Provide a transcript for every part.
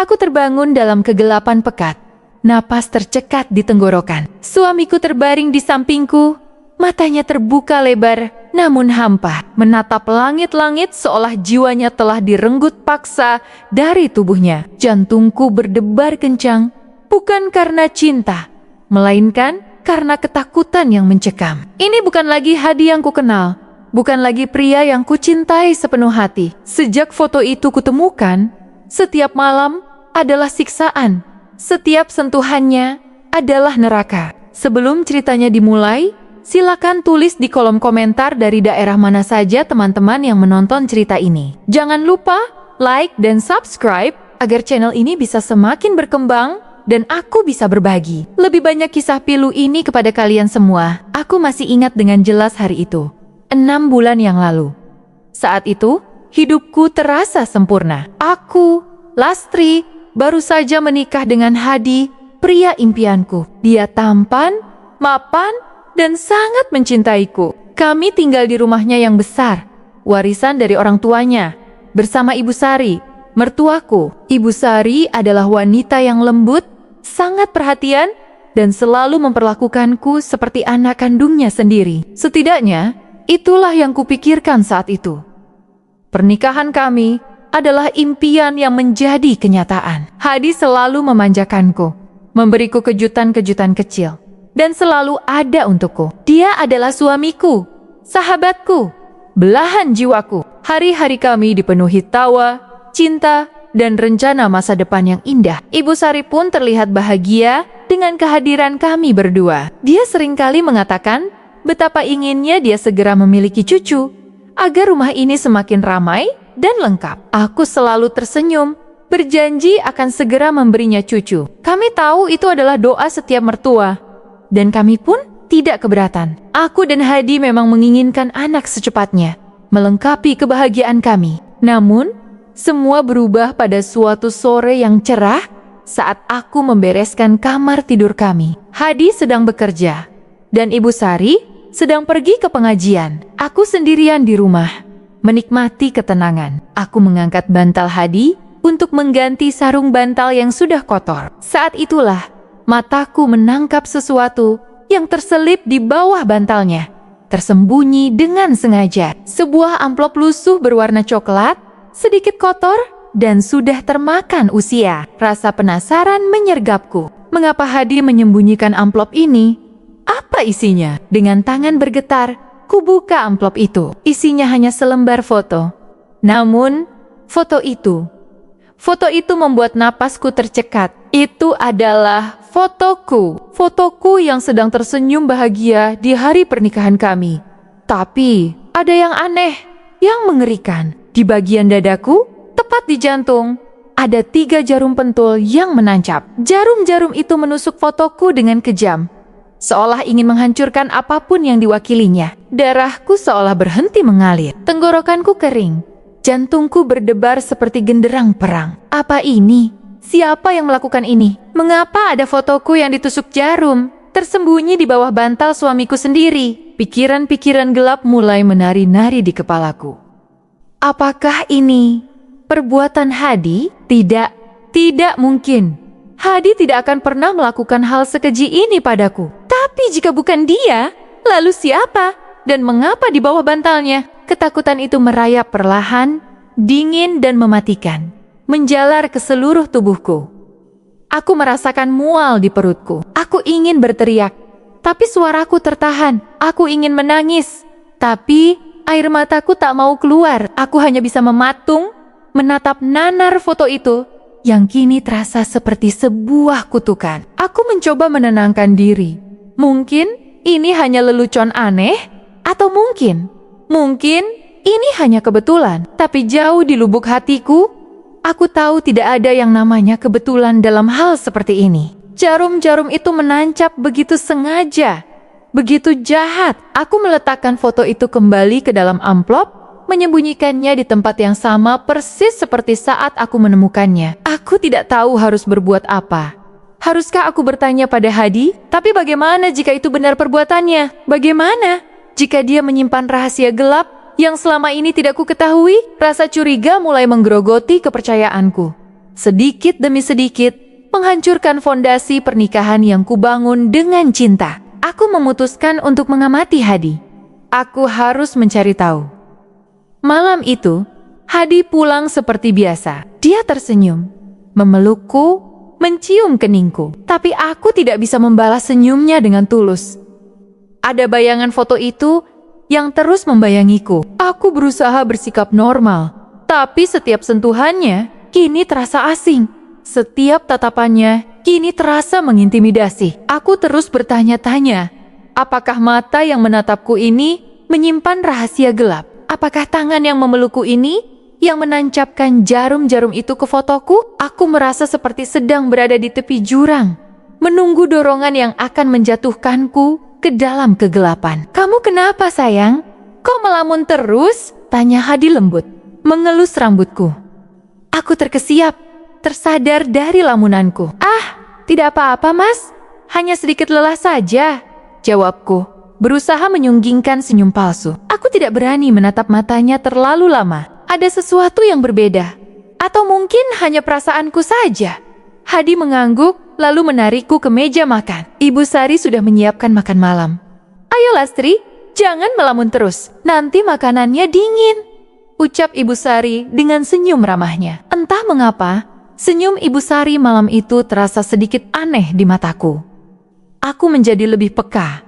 Aku terbangun dalam kegelapan pekat. Napas tercekat di tenggorokan. Suamiku terbaring di sampingku. Matanya terbuka lebar, namun hampa. Menatap langit-langit seolah jiwanya telah direnggut paksa dari tubuhnya. Jantungku berdebar kencang, bukan karena cinta, melainkan karena ketakutan yang mencekam. Ini bukan lagi Hadi yang kukenal. Bukan lagi pria yang kucintai sepenuh hati. Sejak foto itu kutemukan, setiap malam adalah siksaan. Setiap sentuhannya adalah neraka. Sebelum ceritanya dimulai, silakan tulis di kolom komentar dari daerah mana saja teman-teman yang menonton cerita ini. Jangan lupa like dan subscribe agar channel ini bisa semakin berkembang dan aku bisa berbagi lebih banyak kisah pilu ini kepada kalian semua. Aku masih ingat dengan jelas hari itu. 6 bulan yang lalu. Saat itu, hidupku terasa sempurna. Aku, Lastri, baru saja menikah dengan Hadi, pria impianku. Dia tampan, mapan, dan sangat mencintaiku. Kami tinggal di rumahnya yang besar, warisan dari orang tuanya, bersama Ibu Sari, mertuaku. Ibu Sari adalah wanita yang lembut, sangat perhatian, dan selalu memperlakukanku seperti anak kandungnya sendiri. Setidaknya, itulah yang kupikirkan saat itu. Pernikahan kami adalah impian yang menjadi kenyataan. Hadi selalu memanjakanku, memberiku kejutan-kejutan kecil, dan selalu ada untukku. Dia adalah suamiku, sahabatku, belahan jiwaku. Hari-hari kami dipenuhi tawa, cinta, dan rencana masa depan yang indah. Ibu Sari pun terlihat bahagia dengan kehadiran kami berdua. Dia seringkali mengatakan betapa inginnya dia segera memiliki cucu, agar rumah ini semakin ramai dan lengkap. Aku selalu tersenyum, berjanji akan segera memberinya cucu. Kami tahu itu adalah doa setiap mertua, dan kami pun tidak keberatan. Aku dan Hadi memang menginginkan anak secepatnya, melengkapi kebahagiaan kami. Namun, semua berubah pada suatu sore yang cerah saat aku membereskan kamar tidur kami. Hadi sedang bekerja, dan Ibu Sari sedang pergi ke pengajian. Aku sendirian di rumah, menikmati ketenangan. Aku mengangkat bantal Hadi untuk mengganti sarung bantal yang sudah kotor. Saat itulah, mataku menangkap sesuatu yang terselip di bawah bantalnya. Tersembunyi dengan sengaja. Sebuah amplop lusuh berwarna coklat, sedikit kotor, dan sudah termakan usia. Rasa penasaran menyergapku. Mengapa Hadi menyembunyikan amplop ini? Apa isinya? Dengan tangan bergetar, kubuka amplop itu. Isinya hanya selembar foto. Namun, foto itu membuat napasku tercekat. Itu adalah fotoku. Fotoku yang sedang tersenyum bahagia di hari pernikahan kami. Tapi, ada yang aneh, yang mengerikan. Di bagian dadaku, tepat di jantung, ada 3 jarum pentul yang menancap. Jarum-jarum itu menusuk fotoku dengan kejam, seolah ingin menghancurkan apapun yang diwakilinya. Darahku seolah berhenti mengalir. Tenggorokanku kering. Jantungku berdebar seperti genderang perang. Apa ini? Siapa yang melakukan ini? Mengapa ada fotoku yang ditusuk jarum, tersembunyi di bawah bantal suamiku sendiri? Pikiran-pikiran gelap mulai menari-nari di kepalaku. Apakah ini perbuatan Hadi? Tidak mungkin. Hadi tidak akan pernah melakukan hal sekeji ini padaku. Tapi jika bukan dia, lalu siapa? Dan mengapa di bawah bantalnya? Ketakutan itu merayap perlahan, dingin dan mematikan, menjalar ke seluruh tubuhku. Aku merasakan mual di perutku. Aku ingin berteriak, tapi suaraku tertahan. Aku ingin menangis, tapi air mataku tak mau keluar. Aku hanya bisa mematung, menatap nanar foto itu, yang kini terasa seperti sebuah kutukan. Aku mencoba menenangkan diri. Mungkin ini hanya lelucon aneh, atau mungkin ini hanya kebetulan. Tapi jauh di lubuk hatiku, aku tahu tidak ada yang namanya kebetulan dalam hal seperti ini. Jarum-jarum itu menancap begitu sengaja, begitu jahat. Aku meletakkan foto itu kembali ke dalam amplop, menyembunyikannya di tempat yang sama persis seperti saat aku menemukannya. Aku tidak tahu harus berbuat apa. Haruskah aku bertanya pada Hadi? Tapi bagaimana jika itu benar perbuatannya? Bagaimana jika dia menyimpan rahasia gelap yang selama ini tidak ku ketahui? Rasa curiga mulai menggerogoti kepercayaanku. sedikit demi sedikit menghancurkan fondasi pernikahan yang kubangun dengan cinta. Aku memutuskan untuk mengamati Hadi. Aku harus mencari tahu. Malam itu, Hadi pulang seperti biasa. Dia tersenyum, memelukku, mencium keningku. Tapi aku tidak bisa membalas senyumnya dengan tulus. Ada bayangan foto itu yang terus membayangiku. Aku berusaha bersikap normal, tapi setiap sentuhannya kini terasa asing. Setiap tatapannya kini terasa mengintimidasi. Aku terus bertanya-tanya, apakah mata yang menatapku ini menyimpan rahasia gelap? Apakah tangan yang memelukku ini yang menancapkan jarum-jarum itu ke fotoku? Aku merasa seperti sedang berada di tepi jurang, menunggu dorongan yang akan menjatuhkanku ke dalam kegelapan. Kamu kenapa sayang? Kok melamun terus? Tanya Hadi lembut, mengelus rambutku. Aku terkesiap, tersadar dari lamunanku. Tidak apa-apa mas, hanya sedikit lelah saja, jawabku, berusaha menyunggingkan senyum palsu. Aku tidak berani menatap matanya terlalu lama. Ada sesuatu yang berbeda, atau mungkin hanya perasaanku saja. Hadi mengangguk, lalu menarikku ke meja makan. Ibu Sari sudah menyiapkan makan malam. Ayo Lastri, jangan melamun terus, nanti makanannya dingin, ucap Ibu Sari dengan senyum ramahnya. Entah mengapa, senyum Ibu Sari malam itu terasa sedikit aneh di mataku. Aku menjadi lebih peka,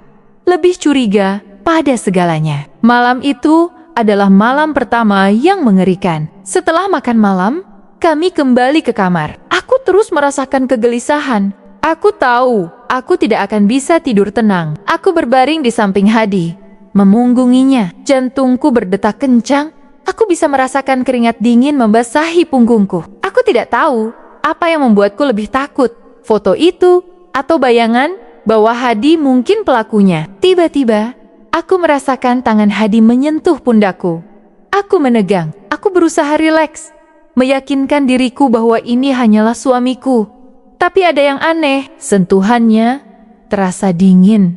lebih curiga pada segalanya. Malam itu adalah malam pertama yang mengerikan. Setelah makan malam, kami kembali ke kamar. Aku terus merasakan kegelisahan. Aku tahu, aku tidak akan bisa tidur tenang. Aku berbaring di samping Hadi, memunggunginya. Jantungku berdetak kencang. Aku bisa merasakan keringat dingin membasahi punggungku. Aku tidak tahu apa yang membuatku lebih takut, foto itu atau bayangan bahwa Hadi mungkin pelakunya. Tiba-tiba, aku merasakan tangan Hadi menyentuh pundakku. Aku menegang, aku berusaha rileks, meyakinkan diriku bahwa ini hanyalah suamiku. Tapi ada yang aneh, sentuhannya terasa dingin,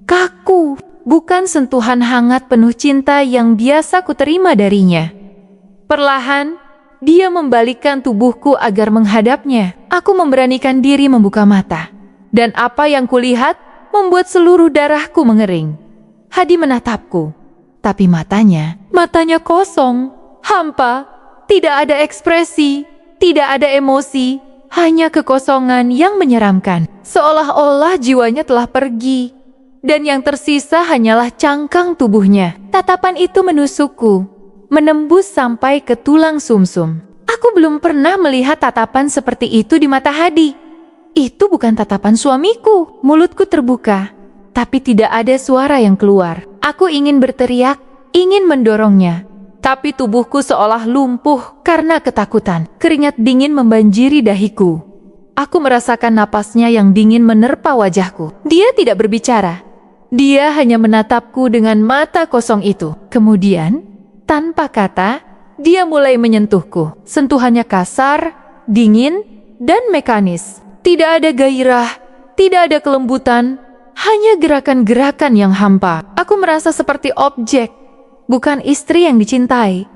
kaku. Bukan sentuhan hangat penuh cinta yang biasa kuterima darinya. Perlahan, dia membalikkan tubuhku agar menghadapnya. Aku memberanikan diri membuka mata. Dan apa yang kulihat membuat seluruh darahku mengering. Hadi menatapku, tapi matanya kosong, hampa, tidak ada ekspresi, tidak ada emosi, hanya kekosongan yang menyeramkan. Seolah-olah jiwanya telah pergi. Dan yang tersisa hanyalah cangkang tubuhnya. Tatapan itu menusukku, menembus sampai ke tulang sumsum. Aku belum pernah melihat tatapan seperti itu di mata Hadi. Itu bukan tatapan suamiku. Mulutku terbuka, tapi tidak ada suara yang keluar. Aku ingin berteriak, ingin mendorongnya. Tapi tubuhku seolah lumpuh karena ketakutan. Keringat dingin membanjiri dahiku. Aku merasakan napasnya yang dingin menerpa wajahku. Dia tidak berbicara. Dia hanya menatapku dengan mata kosong itu. Kemudian, tanpa kata, dia mulai menyentuhku. Sentuhannya kasar, dingin, dan mekanis. Tidak ada gairah, tidak ada kelembutan, hanya gerakan-gerakan yang hampa. Aku merasa seperti objek, bukan istri yang dicintai.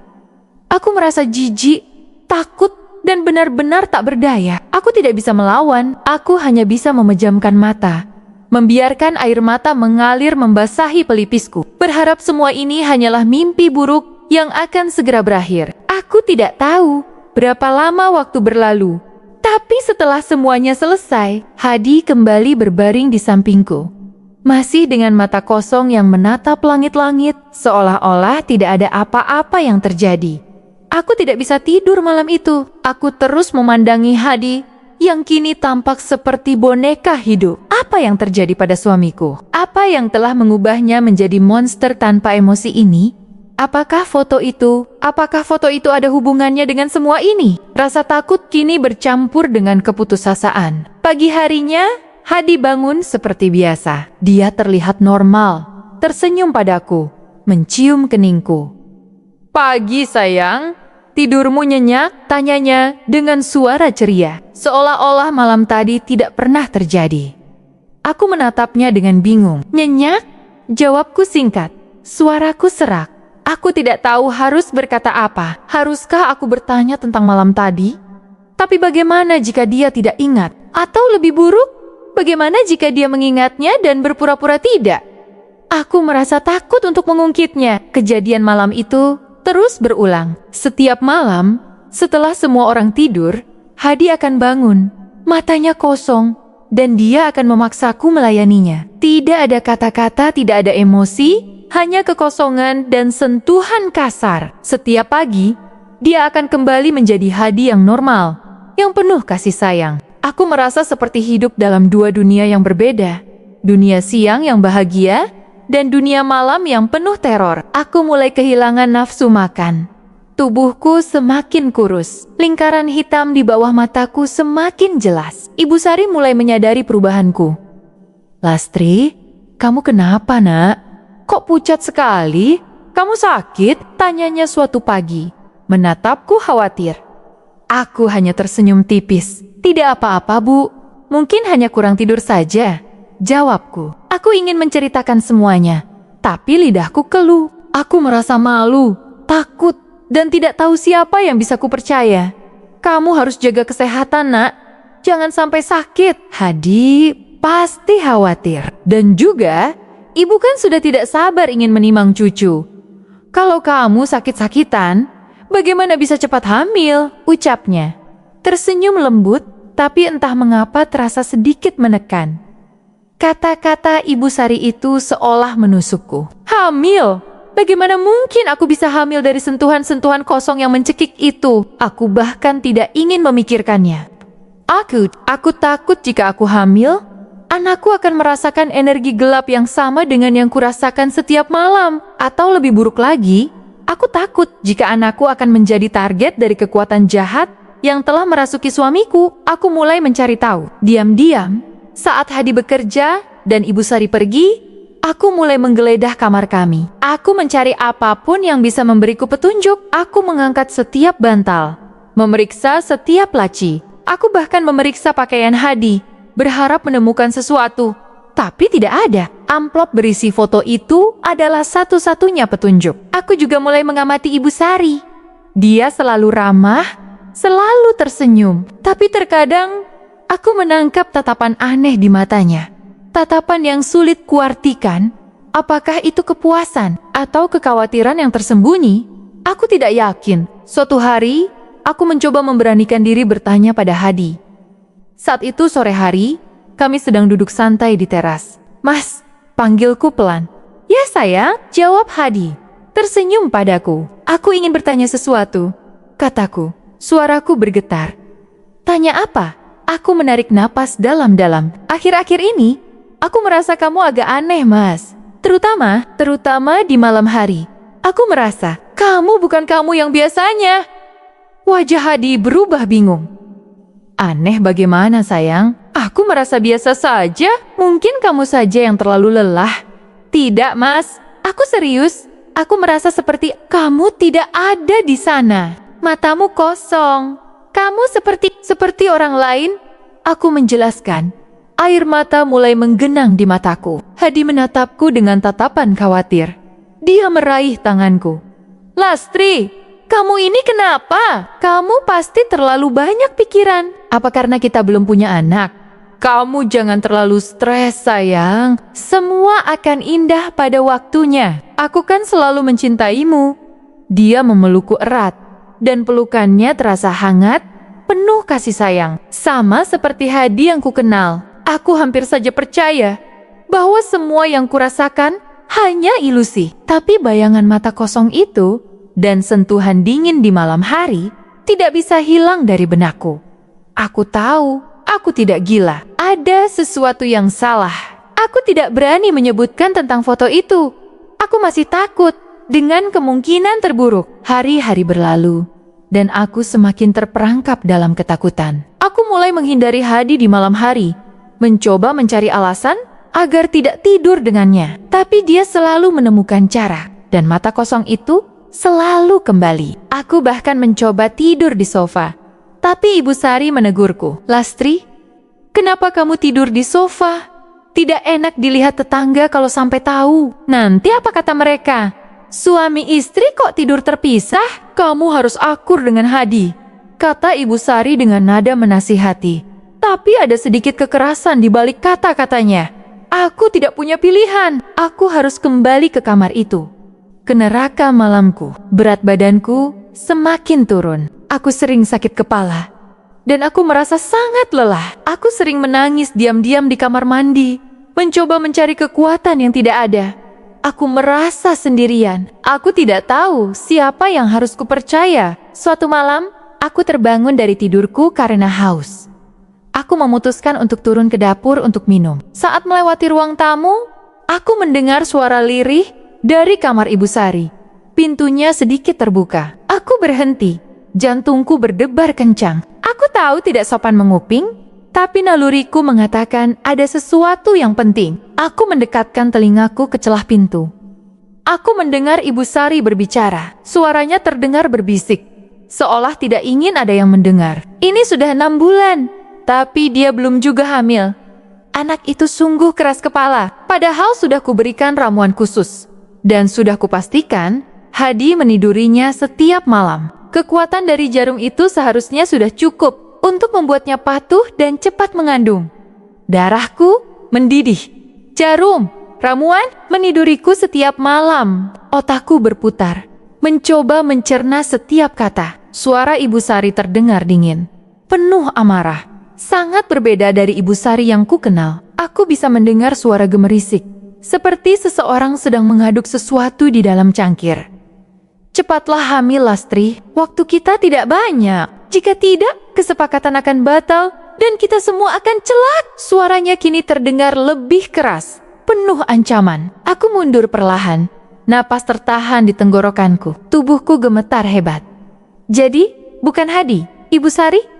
Aku merasa jijik, takut, dan benar-benar tak berdaya. Aku tidak bisa melawan, aku hanya bisa memejamkan mata, membiarkan air mata mengalir membasahi pelipisku, berharap semua ini hanyalah mimpi buruk yang akan segera berakhir. Aku tidak tahu berapa lama waktu berlalu, tapi setelah semuanya selesai, Hadi kembali berbaring di sampingku, masih dengan mata kosong yang menatap langit-langit, seolah-olah tidak ada apa-apa yang terjadi. Aku tidak bisa tidur malam itu. Aku terus memandangi Hadi yang kini tampak seperti boneka hidup. Apa yang terjadi pada suamiku? Apa yang telah mengubahnya menjadi monster tanpa emosi ini? Apakah foto itu ada hubungannya dengan semua ini? Rasa takut kini bercampur dengan keputusasaan. Pagi harinya, Hadi bangun seperti biasa. Dia terlihat normal, tersenyum padaku, mencium keningku. Pagi sayang, tidurmu nyenyak? Tanyanya dengan suara ceria, seolah-olah malam tadi tidak pernah terjadi. Aku menatapnya dengan bingung. Nyenyak? Jawabku singkat, suaraku serak. Aku tidak tahu harus berkata apa. Haruskah aku bertanya tentang malam tadi? Tapi bagaimana jika dia tidak ingat? Atau lebih buruk, bagaimana jika dia mengingatnya dan berpura-pura tidak? Aku merasa takut untuk mengungkitnya. Kejadian malam itu terus berulang. Setiap malam, setelah semua orang tidur, Hadi akan bangun. Matanya kosong, dan dia akan memaksaku melayaninya. Tidak ada kata-kata, tidak ada emosi, hanya kekosongan dan sentuhan kasar. Setiap pagi, dia akan kembali menjadi Hadi yang normal, yang penuh kasih sayang. Aku merasa seperti hidup dalam dua dunia yang berbeda. Dunia siang yang bahagia, dan dunia malam yang penuh teror. Aku mulai kehilangan nafsu makan. Tubuhku semakin kurus. Lingkaran hitam di bawah mataku semakin jelas. Ibu Sari mulai menyadari perubahanku. "Lastri, kamu kenapa, Nak? Kok pucat sekali? Kamu sakit?" tanyanya suatu pagi. Menatapku khawatir. Aku hanya tersenyum tipis. "Tidak apa-apa, Bu. Mungkin hanya kurang tidur saja," jawabku. Aku ingin menceritakan semuanya, tapi lidahku keluh. Aku merasa malu, takut, dan tidak tahu siapa yang bisa kupercaya. "Kamu harus jaga kesehatan, Nak. Jangan sampai sakit." Hadi pasti khawatir. Dan juga, ibu kan sudah tidak sabar ingin menimang cucu. "Kalau kamu sakit-sakitan, bagaimana bisa cepat hamil?" ucapnya. Tersenyum lembut, tapi entah mengapa terasa sedikit menekan. Kata-kata Ibu Sari itu seolah menusukku. "Hamil? Bagaimana mungkin aku bisa hamil dari sentuhan-sentuhan kosong yang mencekik itu?" Aku bahkan tidak ingin memikirkannya. Aku takut jika aku hamil, anakku akan merasakan energi gelap yang sama dengan yang kurasakan setiap malam. Atau lebih buruk lagi, aku takut jika anakku akan menjadi target dari kekuatan jahat yang telah merasuki suamiku. Aku mulai mencari tahu. Diam-diam, saat Hadi bekerja dan Ibu Sari pergi, aku mulai menggeledah kamar kami. Aku mencari apapun yang bisa memberiku petunjuk. Aku mengangkat setiap bantal, memeriksa setiap laci. Aku bahkan memeriksa pakaian Hadi, berharap menemukan sesuatu. Tapi tidak ada. Amplop berisi foto itu adalah satu-satunya petunjuk. Aku juga mulai mengamati Ibu Sari. Dia selalu ramah, selalu tersenyum. Tapi terkadang, aku menangkap tatapan aneh di matanya. Tatapan yang sulit kuartikan. Apakah itu kepuasan atau kekhawatiran yang tersembunyi? Aku tidak yakin. Suatu hari, aku mencoba memberanikan diri bertanya pada Hadi. Saat itu sore hari, kami sedang duduk santai di teras. "Mas," panggilku pelan. "Ya sayang," jawab Hadi. Tersenyum padaku. "Aku ingin bertanya sesuatu," kataku. Suaraku bergetar. "Tanya apa?" Aku menarik napas dalam-dalam. "Akhir-akhir ini, aku merasa kamu agak aneh, Mas. Terutama di malam hari. Aku merasa, kamu bukan kamu yang biasanya." Wajah Hadi berubah bingung. "Aneh bagaimana, sayang? Aku merasa biasa saja. Mungkin kamu saja yang terlalu lelah." "Tidak, Mas. Aku serius. Aku merasa seperti kamu tidak ada di sana. Matamu kosong. Kamu seperti orang lain." Aku menjelaskan. Air mata mulai menggenang di mataku. Hadi menatapku dengan tatapan khawatir. Dia meraih tanganku. "Lastri, kamu ini kenapa? Kamu pasti terlalu banyak pikiran. Apa karena kita belum punya anak?" "Kamu jangan terlalu stres, sayang. Semua akan indah pada waktunya. Aku kan selalu mencintaimu." Dia memelukku erat, dan pelukannya terasa hangat, penuh kasih sayang. Sama seperti Hadi yang kukenal. Aku hampir saja percaya bahwa semua yang kurasakan hanya ilusi. Tapi bayangan mata kosong itu dan sentuhan dingin di malam hari tidak bisa hilang dari benakku. Aku tahu, aku tidak gila. Ada sesuatu yang salah. Aku tidak berani menyebutkan tentang foto itu. Aku masih takut dengan kemungkinan terburuk. Hari-hari berlalu, dan aku semakin terperangkap dalam ketakutan. Aku mulai menghindari Hadi di malam hari, mencoba mencari alasan agar tidak tidur dengannya. Tapi dia selalu menemukan cara, dan mata kosong itu selalu kembali. Aku bahkan mencoba tidur di sofa. Tapi Ibu Sari menegurku. "Lastri, kenapa kamu tidur di sofa? Tidak enak dilihat tetangga kalau sampai tahu. Nanti apa kata mereka? Suami istri kok tidur terpisah? Kamu harus akur dengan Hadi." kata Ibu Sari dengan nada menasihati. Tapi ada sedikit kekerasan di balik kata-katanya. Aku tidak punya pilihan. Aku harus kembali ke kamar itu. Ke neraka malamku. Berat badanku semakin turun. Aku sering sakit kepala. Dan aku merasa sangat lelah. Aku sering menangis diam-diam di kamar mandi. Mencoba mencari kekuatan yang tidak ada. Aku merasa sendirian. Aku tidak tahu siapa yang harus kupercaya. Suatu malam, aku terbangun dari tidurku karena haus. Aku memutuskan untuk turun ke dapur untuk minum. Saat melewati ruang tamu, aku mendengar suara lirih dari kamar Ibu Sari. Pintunya sedikit terbuka. Aku berhenti. Jantungku berdebar kencang. Aku tahu tidak sopan menguping, tapi naluriku mengatakan ada sesuatu yang penting. Aku mendekatkan telingaku ke celah pintu. Aku mendengar Ibu Sari berbicara. Suaranya terdengar berbisik, seolah tidak ingin ada yang mendengar. Ini sudah 6 bulan. Tapi dia belum juga hamil. Anak itu sungguh keras kepala, padahal sudah kuberikan ramuan khusus. Dan sudah kupastikan, Hadi menidurinya setiap malam. Kekuatan dari jarum itu seharusnya sudah cukup untuk membuatnya patuh dan cepat mengandung. Darahku mendidih. Jarum, ramuan, meniduriku setiap malam. Otakku berputar, mencoba mencerna setiap kata. Suara Ibu Sari terdengar dingin, penuh amarah. Sangat berbeda dari Ibu Sari yang kukenal. Aku bisa mendengar suara gemerisik, seperti seseorang sedang mengaduk sesuatu di dalam cangkir. Cepatlah hamil, Lastri. Waktu kita tidak banyak. Jika tidak, kesepakatan akan batal dan kita semua akan celak. Suaranya kini terdengar lebih keras, penuh ancaman. Aku mundur perlahan. Napas tertahan di tenggorokanku. Tubuhku gemetar hebat. Jadi, bukan Hadi, Ibu Sari?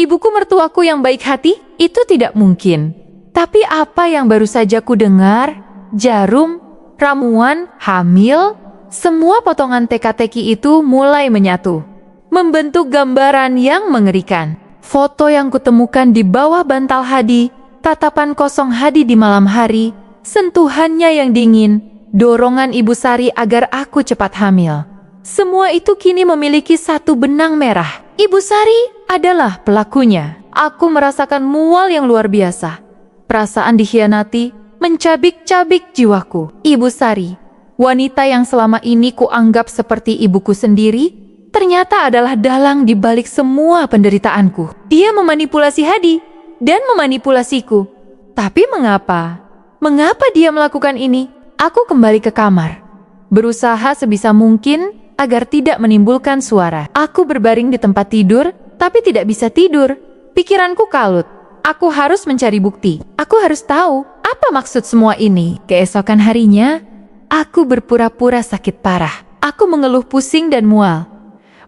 Ibuku mertuaku yang baik hati? Itu tidak mungkin. Tapi apa yang baru saja ku dengar? Jarum, ramuan, hamil, semua potongan teka-teki itu mulai menyatu, membentuk gambaran yang mengerikan. Foto yang kutemukan di bawah bantal Hadi, tatapan kosong Hadi di malam hari, sentuhannya yang dingin, dorongan Ibu Sari agar aku cepat hamil. Semua itu kini memiliki satu benang merah. Ibu Sari adalah pelakunya. Aku merasakan mual yang luar biasa. Perasaan dikhianati mencabik-cabik jiwaku. Ibu Sari, wanita yang selama ini kuanggap seperti ibuku sendiri, ternyata adalah dalang di balik semua penderitaanku. Dia memanipulasi Hadi dan memanipulasiku. Tapi mengapa? Mengapa dia melakukan ini? Aku kembali ke kamar, berusaha sebisa mungkin agar tidak menimbulkan suara. Aku berbaring di tempat tidur, tapi tidak bisa tidur. Pikiranku kalut. Aku harus mencari bukti. Aku harus tahu apa maksud semua ini. Keesokan harinya, aku berpura-pura sakit parah. Aku mengeluh pusing dan mual.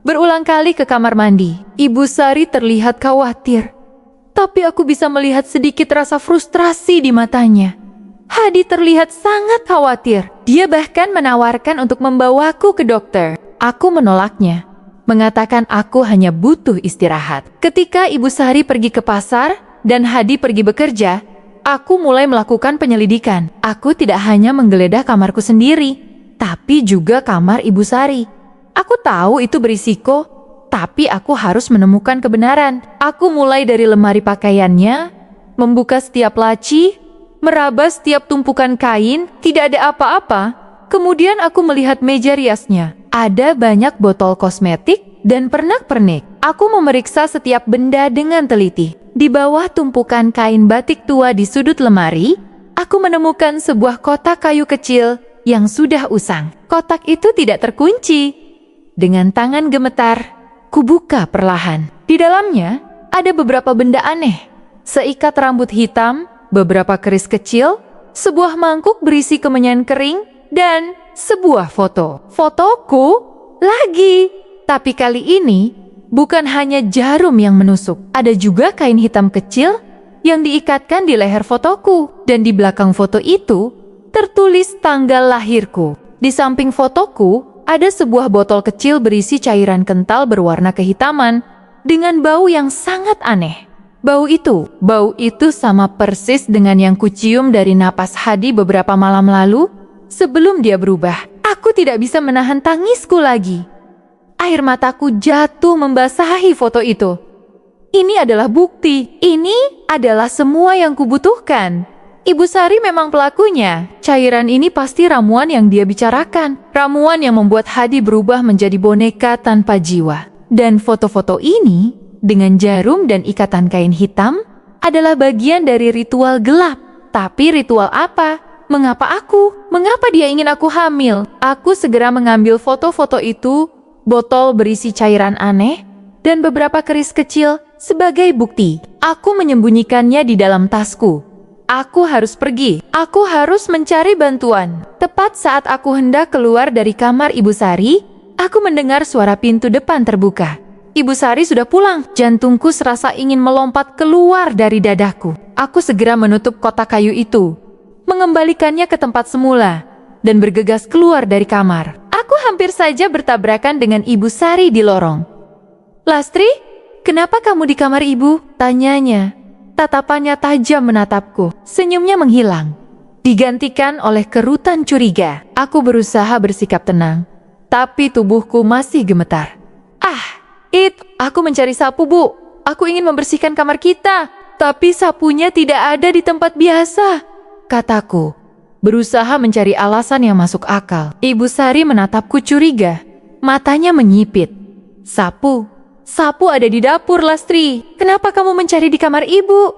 Berulang kali ke kamar mandi. Ibu Sari terlihat khawatir. Tapi aku bisa melihat sedikit rasa frustrasi di matanya. Hadi terlihat sangat khawatir. Dia bahkan menawarkan untuk membawaku ke dokter. Aku menolaknya, mengatakan aku hanya butuh istirahat. Ketika Ibu Sari pergi ke pasar dan Hadi pergi bekerja, aku mulai melakukan penyelidikan. Aku tidak hanya menggeledah kamarku sendiri, tapi juga kamar Ibu Sari. Aku tahu itu berisiko, tapi aku harus menemukan kebenaran. Aku mulai dari lemari pakaiannya, membuka setiap laci, meraba setiap tumpukan kain, tidak ada apa-apa. Kemudian aku melihat meja riasnya. Ada banyak botol kosmetik dan pernak-pernik. Aku memeriksa setiap benda dengan teliti. Di bawah tumpukan kain batik tua di sudut lemari, aku menemukan sebuah kotak kayu kecil yang sudah usang. Kotak itu tidak terkunci. Dengan tangan gemetar, kubuka perlahan. Di dalamnya ada beberapa benda aneh. Seikat rambut hitam, beberapa keris kecil, sebuah mangkuk berisi kemenyan kering, dan sebuah foto. Fotoku lagi. Tapi kali ini bukan hanya jarum yang menusuk. Ada juga kain hitam kecil yang diikatkan di leher fotoku. Dan di belakang foto itu tertulis tanggal lahirku. Di samping fotoku ada sebuah botol kecil berisi cairan kental berwarna kehitaman dengan bau yang sangat aneh. Bau itu sama persis dengan yang kucium dari napas Hadi beberapa malam lalu sebelum dia berubah. Aku tidak bisa menahan tangisku lagi. Air mataku jatuh membasahi foto itu. Ini adalah bukti. Ini adalah semua yang kubutuhkan. Ibu Sari memang pelakunya. Cairan ini pasti ramuan yang dia bicarakan. Ramuan yang membuat Hadi berubah menjadi boneka tanpa jiwa. Dan foto-foto ini, dengan jarum dan ikatan kain hitam, adalah bagian dari ritual gelap. Tapi ritual apa? Mengapa aku? Mengapa dia ingin aku hamil? Aku segera mengambil foto-foto itu, botol berisi cairan aneh, dan beberapa keris kecil sebagai bukti. Aku menyembunyikannya di dalam tasku. Aku harus pergi. Aku harus mencari bantuan. Tepat saat aku hendak keluar dari kamar Ibu Sari, aku mendengar suara pintu depan terbuka. Ibu Sari sudah pulang. Jantungku serasa ingin melompat keluar dari dadaku. Aku segera menutup kotak kayu itu, mengembalikannya ke tempat semula, dan bergegas keluar dari kamar. Aku hampir saja bertabrakan dengan Ibu Sari di lorong. "Lastri, kenapa kamu di kamar ibu?" tanyanya. Tatapannya tajam menatapku. Senyumnya menghilang, digantikan oleh kerutan curiga. Aku berusaha bersikap tenang, tapi tubuhku masih gemetar. Aku mencari sapu, Bu. Aku ingin membersihkan kamar kita, tapi sapunya tidak ada di tempat biasa, kataku, berusaha mencari alasan yang masuk akal. Ibu Sari menatapku curiga, matanya menyipit. Sapu ada di dapur, Lastri. Kenapa kamu mencari di kamar ibu?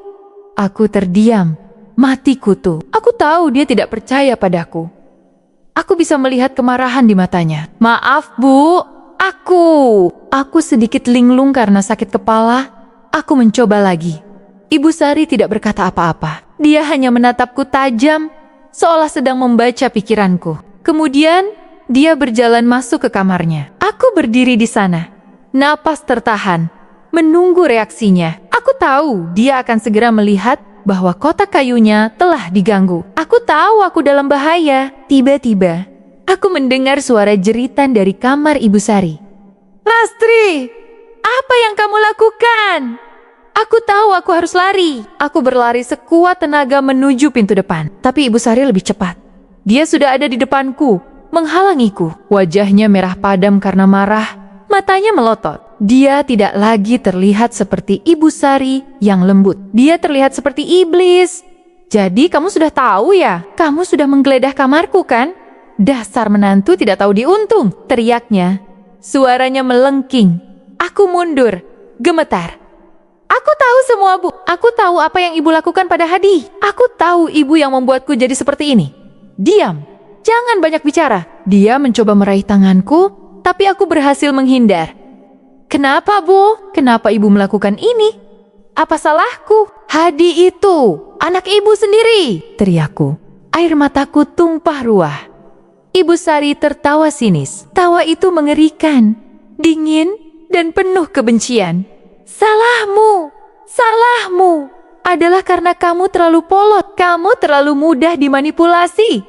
Aku terdiam, mati kutu. Aku tahu dia tidak percaya padaku. Aku bisa melihat kemarahan di matanya. "Maaf, Bu. Aku sedikit linglung karena sakit kepala. Aku mencoba lagi." Ibu Sari tidak berkata apa-apa. Dia hanya menatapku tajam, seolah sedang membaca pikiranku. Kemudian, dia berjalan masuk ke kamarnya. Aku berdiri di sana, napas tertahan, menunggu reaksinya. Aku tahu dia akan segera melihat bahwa kotak kayunya telah diganggu. Aku tahu aku dalam bahaya. Tiba-tiba, aku mendengar suara jeritan dari kamar Ibu Sari. "Lastri, apa yang kamu lakukan?" Aku tahu aku harus lari. Aku berlari sekuat tenaga menuju pintu depan. Tapi Ibu Sari lebih cepat. Dia sudah ada di depanku, menghalangiku. Wajahnya merah padam karena marah. Matanya melotot. Dia tidak lagi terlihat seperti Ibu Sari yang lembut. Dia terlihat seperti iblis. "Jadi kamu sudah tahu ya? Kamu sudah menggeledah kamarku kan? Dasar menantu tidak tahu diuntung," teriaknya. Suaranya melengking. Aku mundur, gemetar. "Aku tahu semua, Bu. Aku tahu apa yang ibu lakukan pada Hadi. Aku tahu ibu yang membuatku jadi seperti ini." "Diam. Jangan banyak bicara." Dia mencoba meraih tanganku, tapi aku berhasil menghindar. "Kenapa, Bu? Kenapa ibu melakukan ini? Apa salahku?" "Hadi itu anak ibu sendiri," teriakku. Air mataku tumpah ruah. Ibu Sari tertawa sinis. Tawa itu mengerikan, dingin, dan penuh kebencian. Salahmu adalah karena kamu terlalu polot. Kamu terlalu mudah dimanipulasi.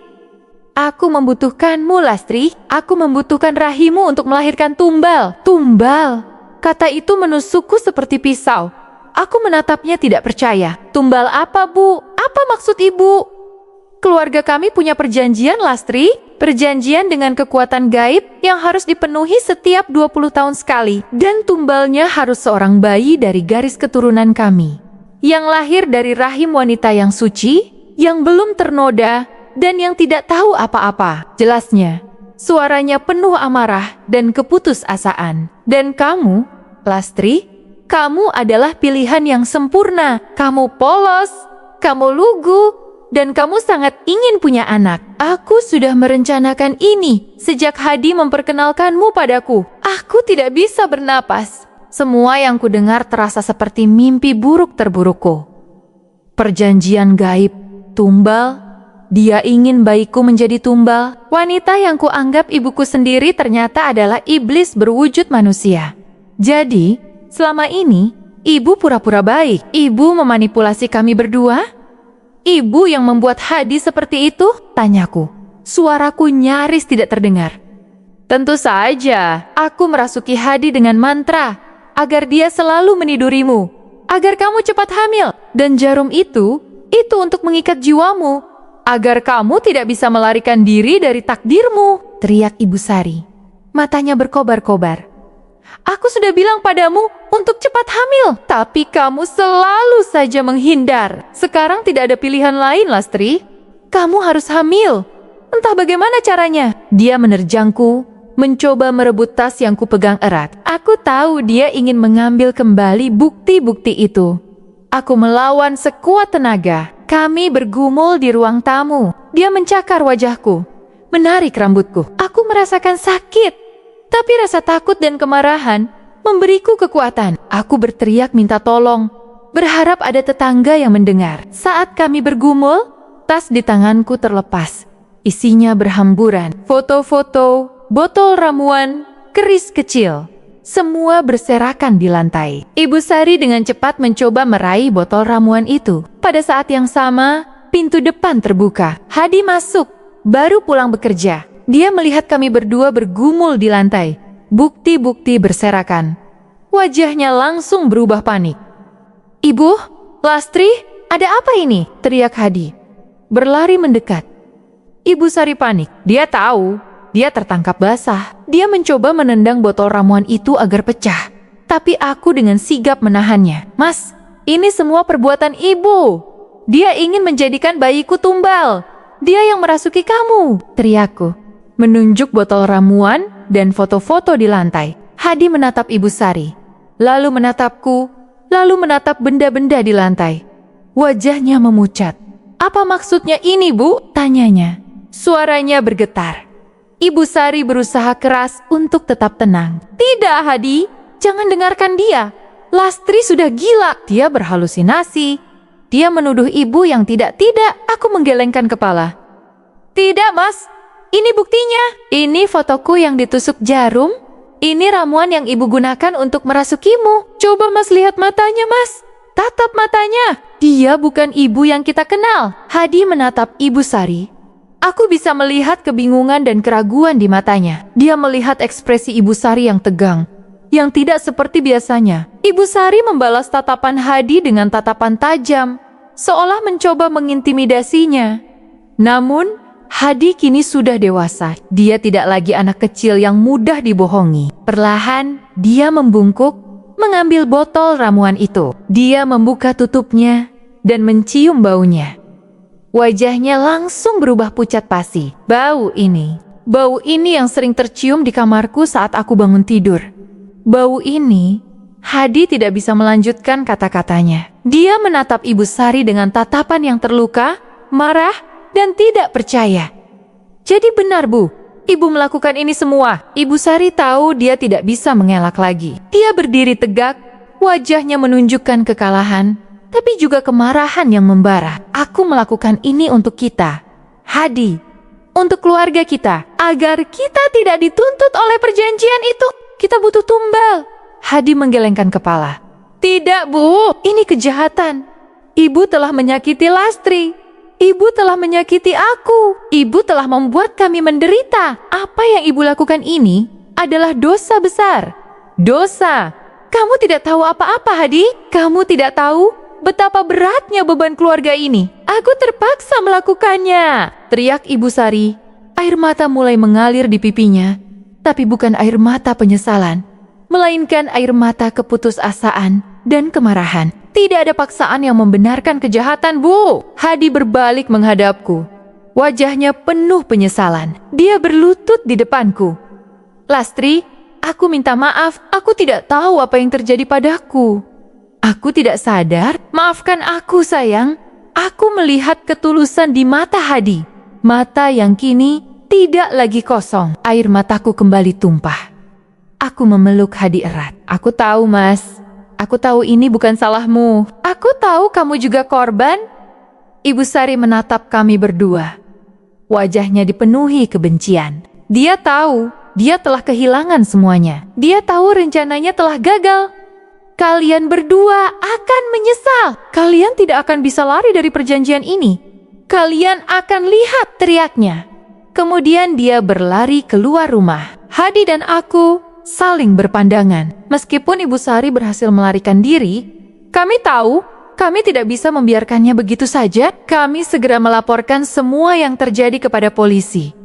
Aku membutuhkanmu, Lastri. Aku membutuhkan rahimmu untuk melahirkan tumbal." "Tumbal?" Kata itu menusukku seperti pisau. Aku menatapnya tidak percaya. "Tumbal apa, Bu? Apa maksud ibu?" "Keluarga kami punya perjanjian, Lastri. Perjanjian dengan kekuatan gaib yang harus dipenuhi setiap 20 tahun sekali. Dan tumbalnya harus seorang bayi dari garis keturunan kami, yang lahir dari rahim wanita yang suci, yang belum ternoda, dan yang tidak tahu apa-apa," jelasnya. Suaranya penuh amarah dan keputusasaan. "Dan kamu, Lastri, kamu adalah pilihan yang sempurna. Kamu polos, kamu lugu, dan kamu sangat ingin punya anak. Aku sudah merencanakan ini sejak Hadi memperkenalkanmu padaku. Aku tidak bisa bernapas. Semua yang kudengar terasa seperti mimpi buruk terburukku. Perjanjian gaib, tumbal. Dia ingin bayiku menjadi tumbal. Wanita yang kuanggap ibuku sendiri ternyata adalah iblis berwujud manusia. Jadi, selama ini, ibu pura-pura baik. Ibu memanipulasi kami berdua? Ibu yang membuat Hadi seperti itu? Tanyaku. Suaraku nyaris tidak terdengar. "Tentu saja, aku merasuki Hadi dengan mantra, agar dia selalu menidurimu, agar kamu cepat hamil. Dan jarum itu untuk mengikat jiwamu, agar kamu tidak bisa melarikan diri dari takdirmu," teriak Ibu Sari. Matanya berkobar-kobar. Aku sudah bilang padamu untuk cepat hamil, tapi kamu selalu saja menghindar. Sekarang tidak ada pilihan lain, Lastri. Kamu harus hamil. Entah bagaimana caranya. Dia menerjangku, mencoba merebut tas yang kupegang erat. Aku tahu dia ingin mengambil kembali bukti-bukti itu. Aku melawan sekuat tenaga. Kami bergumul di ruang tamu. Dia mencakar wajahku, menarik rambutku. Aku merasakan sakit, tapi rasa takut dan kemarahan memberiku kekuatan. Aku berteriak minta tolong, berharap ada tetangga yang mendengar. Saat kami bergumul, tas di tanganku terlepas. Isinya berhamburan. Foto-foto, botol ramuan, keris kecil. Semua berserakan di lantai. Ibu Sari dengan cepat mencoba meraih botol ramuan itu. Pada saat yang sama, pintu depan terbuka. Hadi masuk, baru pulang bekerja. Dia melihat kami berdua bergumul di lantai. Bukti-bukti berserakan. Wajahnya langsung berubah panik. "Ibu, Lastri, ada apa ini?" teriak Hadi. Berlari mendekat. Ibu Sari panik. Dia tahu dia tertangkap basah. Dia mencoba menendang botol ramuan itu agar pecah. Tapi aku dengan sigap menahannya. "Mas, ini semua perbuatan ibu. Dia ingin menjadikan bayiku tumbal. Dia yang merasuki kamu," teriakku, menunjuk botol ramuan dan foto-foto di lantai. Hadi menatap Ibu Sari, lalu menatapku, lalu menatap benda-benda di lantai. Wajahnya memucat. "Apa maksudnya ini, Bu?" tanyanya. Suaranya bergetar. Ibu Sari berusaha keras untuk tetap tenang. "Tidak, Hadi, jangan dengarkan dia. Lastri sudah gila. Dia berhalusinasi. Dia menuduh ibu yang tidak-tidak." Aku menggelengkan kepala. "Tidak, Mas. Ini buktinya. Ini fotoku yang ditusuk jarum. Ini ramuan yang ibu gunakan untuk merasukimu. Coba Mas lihat matanya, Mas. Tatap matanya. Dia bukan ibu yang kita kenal." Hadi menatap Ibu Sari. Aku bisa melihat kebingungan dan keraguan di matanya. Dia melihat ekspresi Ibu Sari yang tegang, yang tidak seperti biasanya. Ibu Sari membalas tatapan Hadi dengan tatapan tajam, seolah mencoba mengintimidasinya. Namun, Hadi kini sudah dewasa. Dia tidak lagi anak kecil yang mudah dibohongi. Perlahan, dia membungkuk, mengambil botol ramuan itu. Dia membuka tutupnya dan mencium baunya. Wajahnya langsung berubah pucat pasi. Bau ini yang sering tercium di kamarku saat aku bangun tidur. Bau ini, Hadi tidak bisa melanjutkan kata-katanya. Dia menatap Ibu Sari dengan tatapan yang terluka, marah, dan tidak percaya. "Jadi benar, Bu, Ibu melakukan ini semua." Ibu Sari tahu dia tidak bisa mengelak lagi. Dia berdiri tegak, wajahnya menunjukkan kekalahan, tapi juga kemarahan yang membara. "Aku melakukan ini untuk kita, Hadi, untuk keluarga kita, agar kita tidak dituntut oleh perjanjian itu. Kita butuh tumbal." Hadi menggelengkan kepala. "Tidak, Bu, ini kejahatan. Ibu telah menyakiti Lastri. Ibu telah menyakiti aku. Ibu telah membuat kami menderita. Apa yang ibu lakukan ini adalah dosa besar. Dosa. Kamu tidak tahu apa-apa, Hadi. Kamu tidak tahu betapa beratnya beban keluarga ini. Aku terpaksa melakukannya," teriak Ibu Sari. Air mata mulai mengalir di pipinya, tapi bukan air mata penyesalan, melainkan air mata keputusasaan dan kemarahan. "Tidak ada paksaan yang membenarkan kejahatan, Bu." Hadi berbalik menghadapku. Wajahnya penuh penyesalan. Dia berlutut di depanku. "Lastri, aku minta maaf. Aku tidak tahu apa yang terjadi padaku. Aku tidak sadar. Maafkan aku, sayang." Aku melihat ketulusan di mata Hadi. Mata yang kini tidak lagi kosong. Air mataku kembali tumpah. Aku memeluk Hadi erat. "Aku tahu, Mas. Aku tahu ini bukan salahmu. Aku tahu kamu juga korban." Ibu Sari menatap kami berdua. Wajahnya dipenuhi kebencian. Dia tahu dia telah kehilangan semuanya. Dia tahu rencananya telah gagal. "Kalian berdua akan menyesal. Kalian tidak akan bisa lari dari perjanjian ini. Kalian akan lihat," teriaknya. Kemudian dia berlari keluar rumah. Hadi dan aku saling berpandangan. Meskipun Ibu Sari berhasil melarikan diri, kami tahu kami tidak bisa membiarkannya begitu saja. Kami segera melaporkan semua yang terjadi kepada polisi.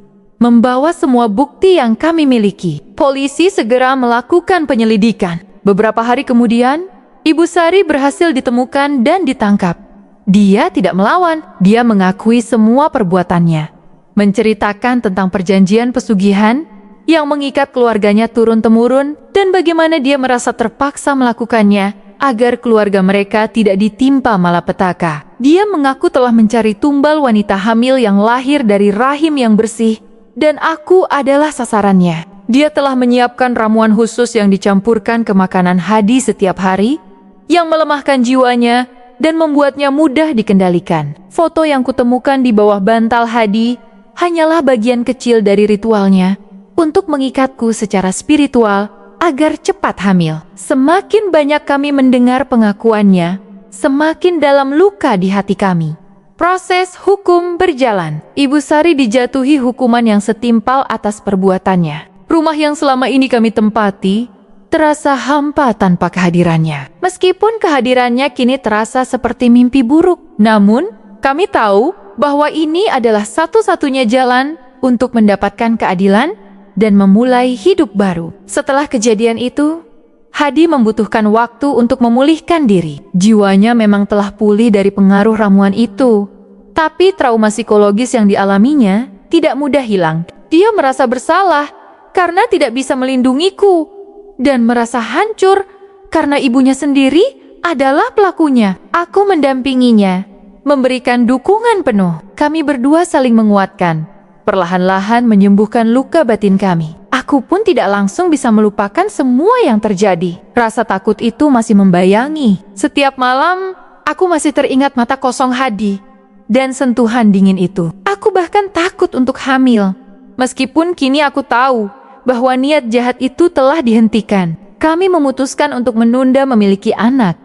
membawa semua bukti yang kami miliki. Polisi segera melakukan penyelidikan. Beberapa hari kemudian, Ibu Sari berhasil ditemukan dan ditangkap. Dia tidak melawan, dia mengakui semua perbuatannya. Menceritakan tentang perjanjian pesugihan yang mengikat keluarganya turun-temurun dan bagaimana dia merasa terpaksa melakukannya agar keluarga mereka tidak ditimpa malapetaka. Dia mengaku telah mencari tumbal wanita hamil yang lahir dari rahim yang bersih dan aku adalah sasarannya. Dia telah menyiapkan ramuan khusus yang dicampurkan ke makanan Hadi setiap hari yang melemahkan jiwanya dan membuatnya mudah dikendalikan. Foto yang kutemukan di bawah bantal Hadi hanyalah bagian kecil dari ritualnya untuk mengikatku secara spiritual agar cepat hamil. Semakin banyak kami mendengar pengakuannya, semakin dalam luka di hati kami. Proses hukum berjalan. Ibu Sari dijatuhi hukuman yang setimpal atas perbuatannya. Rumah yang selama ini kami tempati terasa hampa tanpa kehadirannya. Meskipun kehadirannya kini terasa seperti mimpi buruk, namun kami tahu bahwa ini adalah satu-satunya jalan untuk mendapatkan keadilan dan memulai hidup baru. Setelah kejadian itu, Hadi membutuhkan waktu untuk memulihkan diri. Jiwanya memang telah pulih dari pengaruh ramuan itu, tapi trauma psikologis yang dialaminya tidak mudah hilang. Dia merasa bersalah karena tidak bisa melindungiku dan merasa hancur karena ibunya sendiri adalah pelakunya. Aku mendampinginya, memberikan dukungan penuh. Kami berdua saling menguatkan, perlahan-lahan menyembuhkan luka batin kami. Aku pun tidak langsung bisa melupakan semua yang terjadi. Rasa takut itu masih membayangi. Setiap malam, aku masih teringat mata kosong Hadi dan sentuhan dingin itu. Aku bahkan takut untuk hamil. Meskipun kini aku tahu bahwa niat jahat itu telah dihentikan. Kami memutuskan untuk menunda memiliki anak,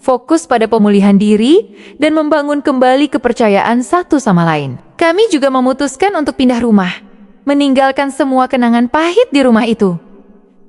fokus pada pemulihan diri dan membangun kembali kepercayaan satu sama lain. Kami juga memutuskan untuk pindah rumah, meninggalkan semua kenangan pahit di rumah itu.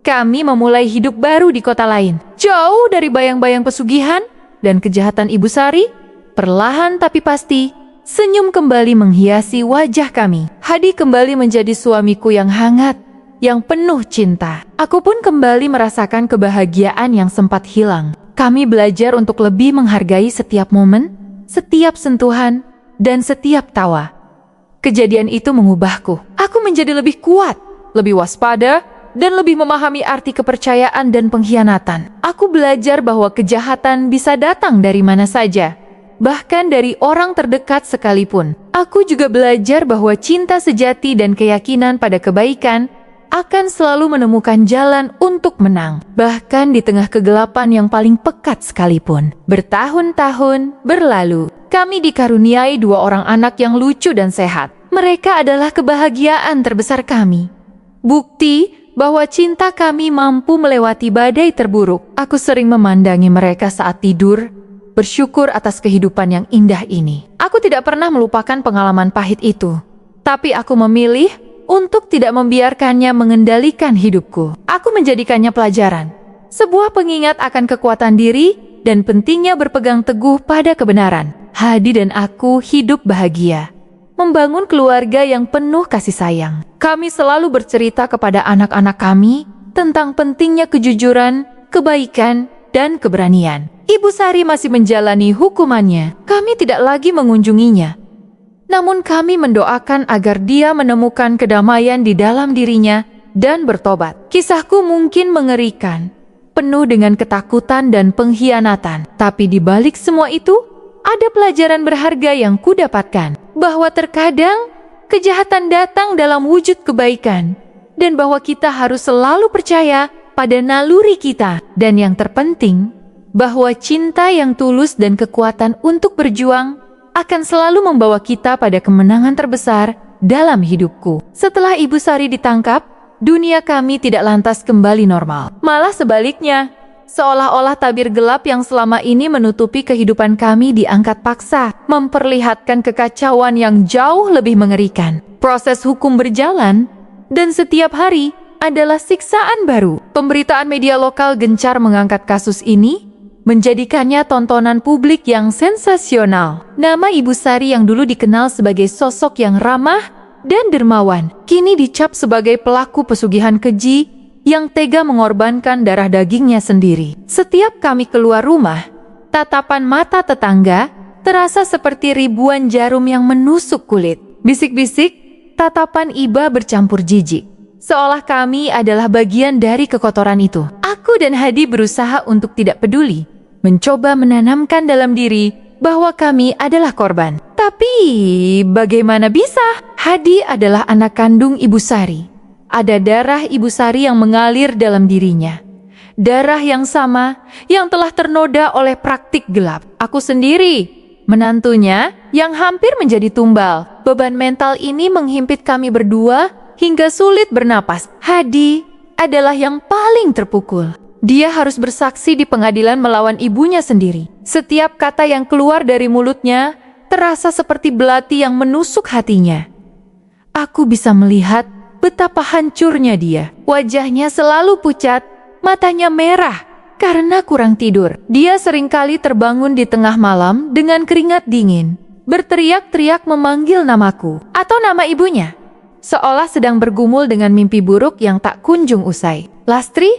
Kami memulai hidup baru di kota lain, jauh dari bayang-bayang pesugihan dan kejahatan Ibu Sari. Perlahan tapi pasti, senyum kembali menghiasi wajah kami. Hadi kembali menjadi suamiku yang hangat, yang penuh cinta. Aku pun kembali merasakan kebahagiaan yang sempat hilang. Kami belajar untuk lebih menghargai setiap momen, setiap sentuhan, dan setiap tawa. Kejadian itu mengubahku. Aku menjadi lebih kuat, lebih waspada, dan lebih memahami arti kepercayaan dan pengkhianatan. Aku belajar bahwa kejahatan bisa datang dari mana saja, bahkan dari orang terdekat sekalipun. Aku juga belajar bahwa cinta sejati dan keyakinan pada kebaikan akan selalu menemukan jalan untuk menang, bahkan di tengah kegelapan yang paling pekat sekalipun. Bertahun-tahun berlalu, kami dikaruniai 2 orang anak yang lucu dan sehat. Mereka adalah kebahagiaan terbesar kami. Bukti bahwa cinta kami mampu melewati badai terburuk. Aku sering memandangi mereka saat tidur, bersyukur atas kehidupan yang indah ini. Aku tidak pernah melupakan pengalaman pahit itu, tapi aku memilih untuk tidak membiarkannya mengendalikan hidupku. Aku menjadikannya pelajaran, sebuah pengingat akan kekuatan diri dan pentingnya berpegang teguh pada kebenaran. Hadi dan aku hidup bahagia, membangun keluarga yang penuh kasih sayang. Kami selalu bercerita kepada anak-anak kami tentang pentingnya kejujuran, kebaikan, dan keberanian. Ibu Sari masih menjalani hukumannya. Kami tidak lagi mengunjunginya. Namun kami mendoakan agar dia menemukan kedamaian di dalam dirinya dan bertobat. Kisahku mungkin mengerikan, penuh dengan ketakutan dan pengkhianatan. Tapi di balik semua itu, ada pelajaran berharga yang kudapatkan. Bahwa terkadang kejahatan datang dalam wujud kebaikan. Dan bahwa kita harus selalu percaya pada naluri kita. Dan yang terpenting, bahwa cinta yang tulus dan kekuatan untuk berjuang akan selalu membawa kita pada kemenangan terbesar dalam hidupku. Setelah Ibu Sari ditangkap, dunia kami tidak lantas kembali normal. Malah sebaliknya, seolah-olah tabir gelap yang selama ini menutupi kehidupan kami diangkat paksa, memperlihatkan kekacauan yang jauh lebih mengerikan. Proses hukum berjalan, dan setiap hari adalah siksaan baru. Pemberitaan media lokal gencar mengangkat kasus ini, menjadikannya tontonan publik yang sensasional. Nama Ibu Sari yang dulu dikenal sebagai sosok yang ramah, dan dermawan, kini dicap sebagai pelaku pesugihan keji yang tega mengorbankan darah dagingnya sendiri. Setiap kami keluar rumah, tatapan mata tetangga terasa seperti ribuan jarum yang menusuk kulit. Bisik-bisik, tatapan iba bercampur jijik, seolah kami adalah bagian dari kekotoran itu. Aku dan Hadi berusaha untuk tidak peduli, mencoba menanamkan dalam diri bahwa kami adalah korban. Tapi bagaimana bisa? Hadi adalah anak kandung Ibu Sari. Ada darah Ibu Sari yang mengalir dalam dirinya. Darah yang sama yang telah ternoda oleh praktik gelap. Aku sendiri, menantunya yang hampir menjadi tumbal. Beban mental ini menghimpit kami berdua hingga sulit bernapas. Hadi adalah yang paling terpukul. Dia harus bersaksi di pengadilan melawan ibunya sendiri. Setiap kata yang keluar dari mulutnya terasa seperti belati yang menusuk hatinya. Aku bisa melihat betapa hancurnya dia. Wajahnya selalu pucat, matanya merah karena kurang tidur. Dia seringkali terbangun di tengah malam dengan keringat dingin, berteriak-teriak memanggil namaku atau nama ibunya, seolah sedang bergumul dengan mimpi buruk yang tak kunjung usai. Lastri,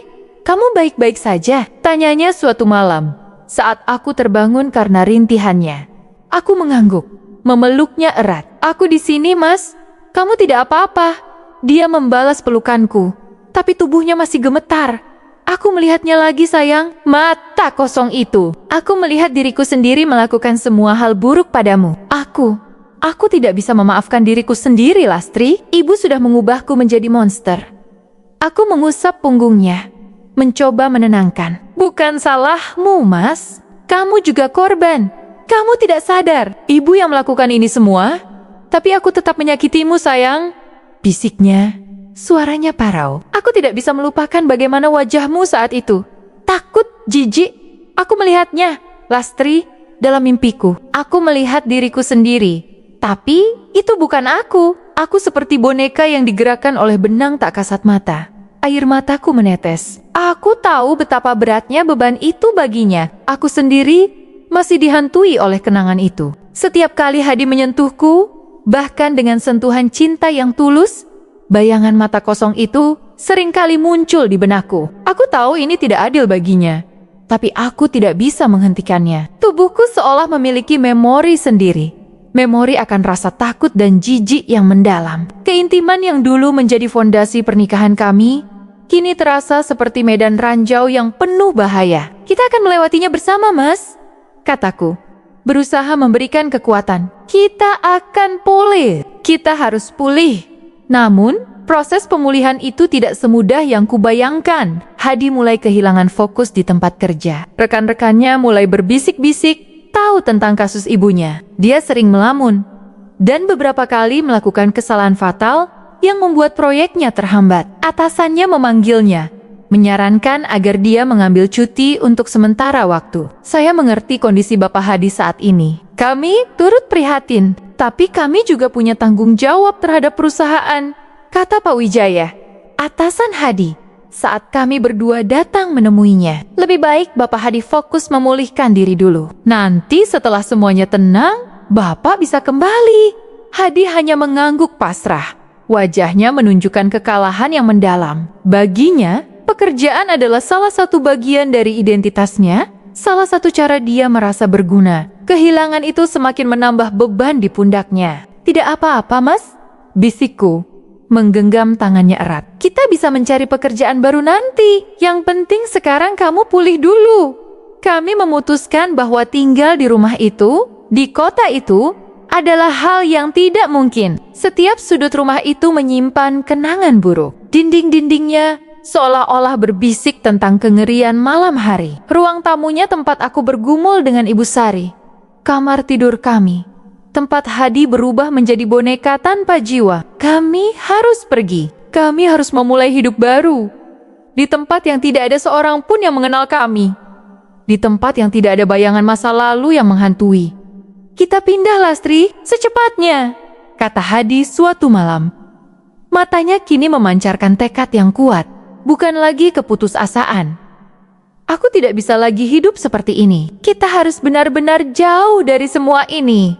kamu baik-baik saja? Tanyanya suatu malam saat aku terbangun karena rintihannya. Aku mengangguk, memeluknya erat. Aku di sini, Mas. Kamu tidak apa-apa. Dia membalas pelukanku, tapi tubuhnya masih gemetar. Aku melihatnya lagi, sayang. Mata kosong itu. Aku melihat diriku sendiri melakukan semua hal buruk padamu. Aku tidak bisa memaafkan diriku sendiri, Lastri. Ibu sudah mengubahku menjadi monster. Aku mengusap punggungnya, mencoba menenangkan. Bukan salahmu, Mas. Kamu juga korban. Kamu tidak sadar, ibu yang melakukan ini semua. Tapi aku tetap menyakitimu, sayang. Bisiknya, suaranya parau. Aku tidak bisa melupakan bagaimana wajahmu saat itu. Takut, jijik. Aku melihatnya, Lastri, dalam mimpiku. Aku melihat diriku sendiri. Tapi itu bukan aku. Aku seperti boneka yang digerakkan oleh benang tak kasat mata. Air mataku menetes. Aku tahu betapa beratnya beban itu baginya. Aku sendiri masih dihantui oleh kenangan itu. Setiap kali Hadi menyentuhku, bahkan dengan sentuhan cinta yang tulus, bayangan mata kosong itu seringkali muncul di benakku. Aku tahu ini tidak adil baginya, tapi aku tidak bisa menghentikannya. Tubuhku seolah memiliki memori sendiri. Memori akan rasa takut dan jijik yang mendalam. Keintiman yang dulu menjadi fondasi pernikahan kami, kini terasa seperti medan ranjau yang penuh bahaya. Kita akan melewatinya bersama, Mas, kataku, berusaha memberikan kekuatan. Kita akan pulih. Kita harus pulih. Namun, proses pemulihan itu tidak semudah yang kubayangkan. Hadi mulai kehilangan fokus di tempat kerja. Rekan-rekannya mulai berbisik-bisik tahu tentang kasus ibunya. Dia sering melamun dan beberapa kali melakukan kesalahan fatal yang membuat proyeknya terhambat. Atasannya memanggilnya, menyarankan agar dia mengambil cuti untuk sementara waktu. Saya mengerti kondisi Bapak Hadi saat ini. Kami turut prihatin, tapi kami juga punya tanggung jawab terhadap perusahaan, kata Pak Wijaya, atasan Hadi, saat kami berdua datang menemuinya. Lebih baik Bapak Hadi fokus memulihkan diri dulu. Nanti setelah semuanya tenang, Bapak bisa kembali. Hadi hanya mengangguk pasrah. Wajahnya menunjukkan kekalahan yang mendalam. Baginya, pekerjaan adalah salah satu bagian dari identitasnya, salah satu cara dia merasa berguna. Kehilangan itu semakin menambah beban di pundaknya. Tidak apa-apa, Mas, bisikku, menggenggam tangannya erat. Kita bisa mencari pekerjaan baru nanti. Yang penting sekarang kamu pulih dulu. Kami memutuskan bahwa tinggal di rumah itu, di kota itu, adalah hal yang tidak mungkin. Setiap sudut rumah itu menyimpan kenangan buruk. Dinding-dindingnya seolah-olah berbisik tentang kengerian malam hari. Ruang tamunya tempat aku bergumul dengan Ibu Sari. Kamar tidur kami. Tempat Hadi berubah menjadi boneka tanpa jiwa. Kami harus pergi. Kami harus memulai hidup baru. Di tempat yang tidak ada seorang pun yang mengenal kami. Di tempat yang tidak ada bayangan masa lalu yang menghantui. Kita pindah, Lastri, secepatnya, kata Hadi suatu malam. Matanya kini memancarkan tekad yang kuat, bukan lagi keputusasaan. Aku tidak bisa lagi hidup seperti ini. Kita harus benar-benar jauh dari semua ini.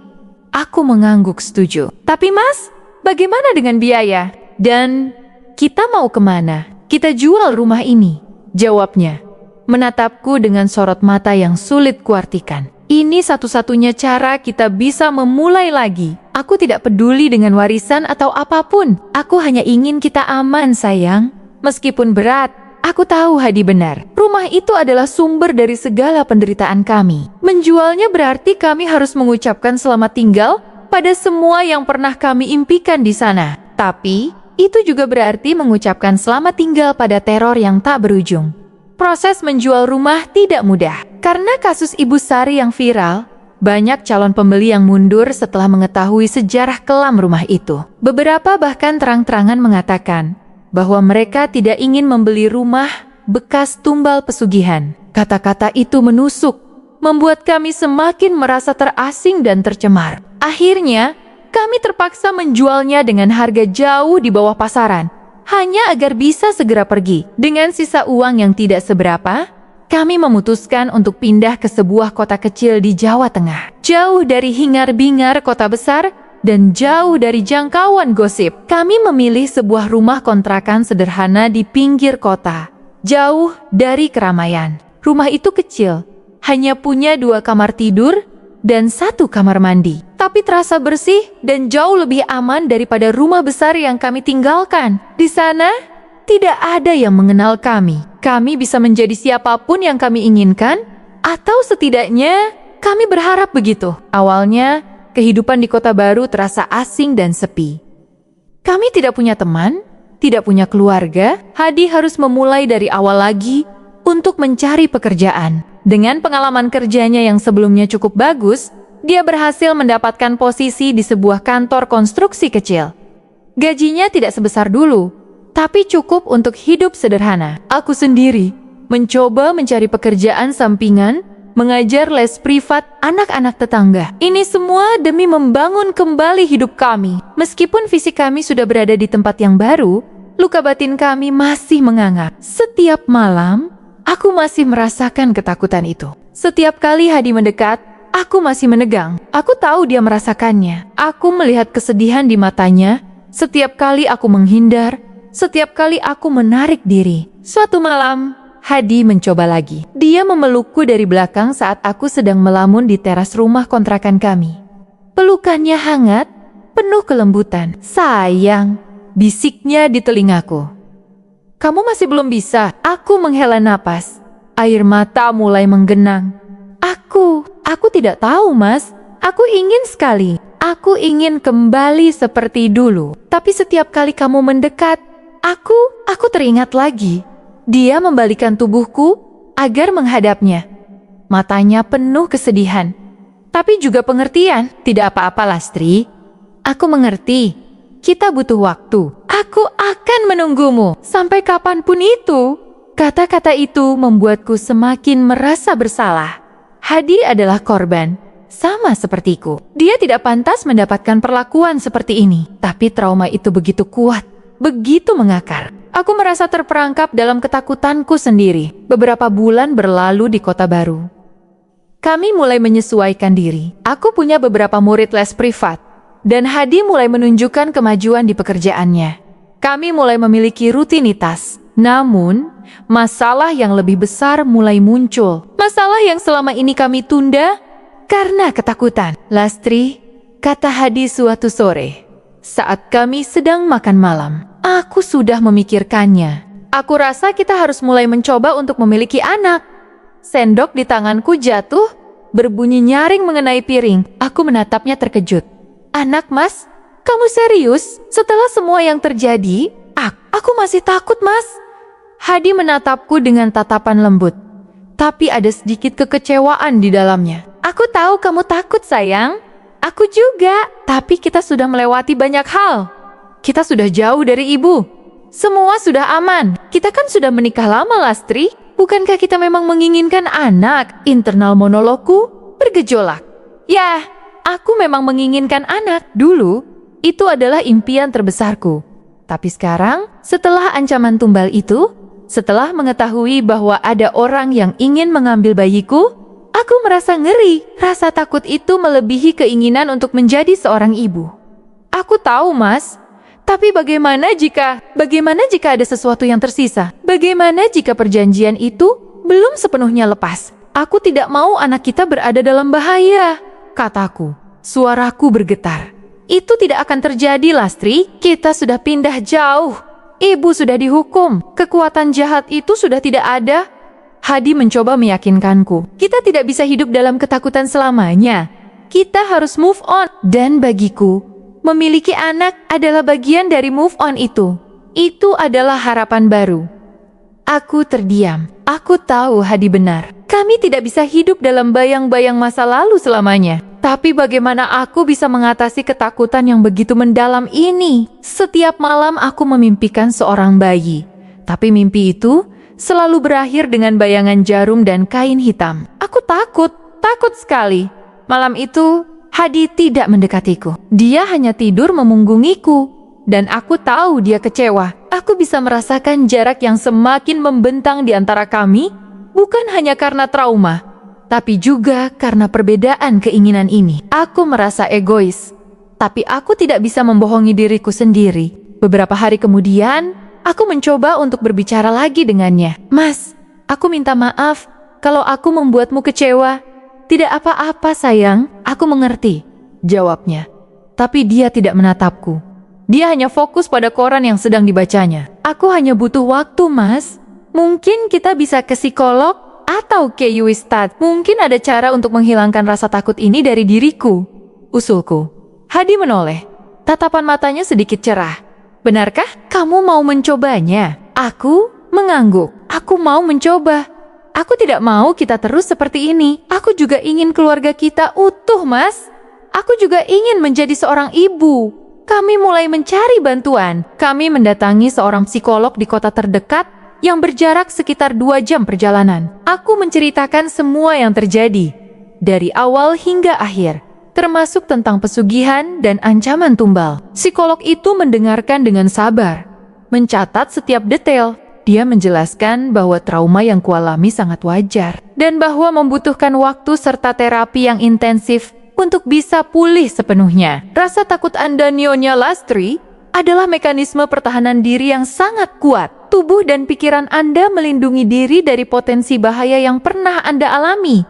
Aku mengangguk setuju. Tapi Mas, Bagaimana dengan biaya? Dan kita mau kemana? Kita jual rumah ini, jawabnya. Menatapku dengan sorot mata yang sulit kuartikan. Ini satu-satunya cara kita bisa memulai lagi. Aku tidak peduli dengan warisan atau apapun. Aku hanya ingin kita aman, sayang. Meskipun berat, aku tahu Hadi benar. Rumah itu adalah sumber dari segala penderitaan kami. Menjualnya berarti kami harus mengucapkan selamat tinggal pada semua yang pernah kami impikan di sana. Tapi, itu juga berarti mengucapkan selamat tinggal pada teror yang tak berujung. Proses menjual rumah tidak mudah. Karena kasus Ibu Sari yang viral, banyak calon pembeli yang mundur setelah mengetahui sejarah kelam rumah itu. Beberapa bahkan terang-terangan mengatakan bahwa mereka tidak ingin membeli rumah bekas tumbal pesugihan. Kata-kata itu menusuk, membuat kami semakin merasa terasing dan tercemar. Akhirnya, kami terpaksa menjualnya dengan harga jauh di bawah pasaran, hanya agar bisa segera pergi. Dengan sisa uang yang tidak seberapa, kami memutuskan untuk pindah ke sebuah kota kecil di Jawa Tengah. Jauh dari hingar-bingar kota besar dan jauh dari jangkauan gosip. Kami memilih sebuah rumah kontrakan sederhana di pinggir kota, jauh dari keramaian. Rumah itu kecil, hanya punya 2 kamar tidur dan 1 kamar mandi. Tapi terasa bersih dan jauh lebih aman daripada rumah besar yang kami tinggalkan. Di sana, tidak ada yang mengenal kami. Kami bisa menjadi siapapun yang kami inginkan, atau setidaknya kami berharap begitu. Awalnya, kehidupan di kota baru terasa asing dan sepi. Kami tidak punya teman, tidak punya keluarga. Hadi harus memulai dari awal lagi untuk mencari pekerjaan. Dengan pengalaman kerjanya yang sebelumnya cukup bagus, dia berhasil mendapatkan posisi di sebuah kantor konstruksi kecil. Gajinya tidak sebesar dulu, tapi cukup untuk hidup sederhana. Aku sendiri mencoba mencari pekerjaan sampingan, mengajar les privat anak-anak tetangga. Ini semua demi membangun kembali hidup kami. Meskipun fisik kami sudah berada di tempat yang baru, luka batin kami masih menganga. Setiap malam, aku masih merasakan ketakutan itu. Setiap kali Hadi mendekat, aku masih menegang. Aku tahu dia merasakannya. Aku melihat kesedihan di matanya. Setiap kali aku menghindar, setiap kali aku menarik diri. Suatu malam, Hadi mencoba lagi. Dia memelukku dari belakang saat aku sedang melamun di teras rumah kontrakan kami. Pelukannya hangat, penuh kelembutan. "Sayang," bisiknya di telingaku. "Kamu masih belum bisa." Aku menghela napas. Air mata mulai menggenang. Aku tidak tahu, Mas. Aku ingin sekali. Aku ingin kembali seperti dulu. Tapi setiap kali kamu mendekat, aku teringat lagi. Dia membalikan tubuhku agar menghadapnya. Matanya penuh kesedihan, tapi juga pengertian. "Tidak apa-apa, Lastri. Aku mengerti. Kita butuh waktu. Aku akan menunggumu sampai kapanpun itu." Kata-kata itu membuatku semakin merasa bersalah. Hadi adalah korban, sama sepertiku. Dia tidak pantas mendapatkan perlakuan seperti ini. Tapi trauma itu begitu kuat, begitu mengakar. Aku merasa terperangkap dalam ketakutanku sendiri. Beberapa bulan berlalu di kota baru. Kami mulai menyesuaikan diri. Aku punya beberapa murid les privat, dan Hadi mulai menunjukkan kemajuan di pekerjaannya. Kami mulai memiliki rutinitas. Namun, masalah yang lebih besar mulai muncul. Masalah yang selama ini kami tunda karena ketakutan. "Lastri," kata Hadi suatu sore, saat kami sedang makan malam. "Aku sudah memikirkannya. Aku rasa kita harus mulai mencoba untuk memiliki anak." Sendok di tanganku jatuh, berbunyi nyaring mengenai piring. Aku menatapnya terkejut. "Anak, Mas? Kamu serius? Setelah semua yang terjadi, aku masih takut, Mas." Hadi menatapku dengan tatapan lembut, tapi ada sedikit kekecewaan di dalamnya. "Aku tahu kamu takut, sayang. Aku juga. Tapi kita sudah melewati banyak hal. Kita sudah jauh dari ibu. Semua sudah aman. Kita kan sudah menikah lama, Lastri. Bukankah kita memang menginginkan anak?" Internal monologku bergejolak. Ya, aku memang menginginkan anak. Dulu, itu adalah impian terbesarku. Tapi sekarang, setelah ancaman tumbal itu, setelah mengetahui bahwa ada orang yang ingin mengambil bayiku, aku merasa ngeri. Rasa takut itu melebihi keinginan untuk menjadi seorang ibu. Aku tahu, Mas. Tapi bagaimana jika ada sesuatu yang tersisa? Bagaimana jika perjanjian itu belum sepenuhnya lepas? Aku tidak mau anak kita berada dalam bahaya, kataku. Suaraku bergetar. Itu tidak akan terjadi, Lastri. Kita sudah pindah jauh. Ibu sudah dihukum. Kekuatan jahat itu sudah tidak ada. Hadi mencoba meyakinkanku. Kita tidak bisa hidup dalam ketakutan selamanya. Kita harus move on. Dan bagiku, memiliki anak adalah bagian dari move on itu. Itu adalah harapan baru. Aku terdiam. Aku tahu Hadi benar. Kami tidak bisa hidup dalam bayang-bayang masa lalu selamanya. Tapi bagaimana aku bisa mengatasi ketakutan yang begitu mendalam ini? Setiap malam aku memimpikan seorang bayi. Tapi mimpi itu selalu berakhir dengan bayangan jarum dan kain hitam. Aku takut sekali. Malam itu, Hadi tidak mendekatiku. Dia hanya tidur memunggungiku. Dan aku tahu dia kecewa. Aku bisa merasakan jarak yang semakin membentang di antara kami, bukan hanya karena trauma, tapi juga karena perbedaan keinginan ini. Aku merasa egois, tapi aku tidak bisa membohongi diriku sendiri. Beberapa hari kemudian, aku mencoba untuk berbicara lagi dengannya. Mas, aku minta maaf kalau aku membuatmu kecewa. Tidak apa-apa sayang, aku mengerti, jawabnya. Tapi dia tidak menatapku. Dia hanya fokus pada koran yang sedang dibacanya. Aku hanya butuh waktu, Mas. Mungkin kita bisa ke psikolog atau ke Ustadz. Mungkin ada cara untuk menghilangkan rasa takut ini dari diriku, usulku. Hadi menoleh. Tatapan matanya sedikit cerah. Benarkah kamu mau mencobanya? Aku mengangguk. Aku mau mencoba. Aku tidak mau kita terus seperti ini. Aku juga ingin keluarga kita utuh, Mas. Aku juga ingin menjadi seorang ibu. Kami mulai mencari bantuan. Kami mendatangi seorang psikolog di kota terdekat yang berjarak sekitar 2 jam perjalanan. Aku menceritakan semua yang terjadi, dari awal hingga akhir, termasuk tentang pesugihan dan ancaman tumbal. Psikolog itu mendengarkan dengan sabar, mencatat setiap detail. Dia menjelaskan bahwa trauma yang kualami sangat wajar, dan bahwa membutuhkan waktu serta terapi yang intensif untuk bisa pulih sepenuhnya. Rasa takut Anda, Nyonya Lastri, adalah mekanisme pertahanan diri yang sangat kuat. Tubuh dan pikiran Anda melindungi diri dari potensi bahaya yang pernah Anda alami.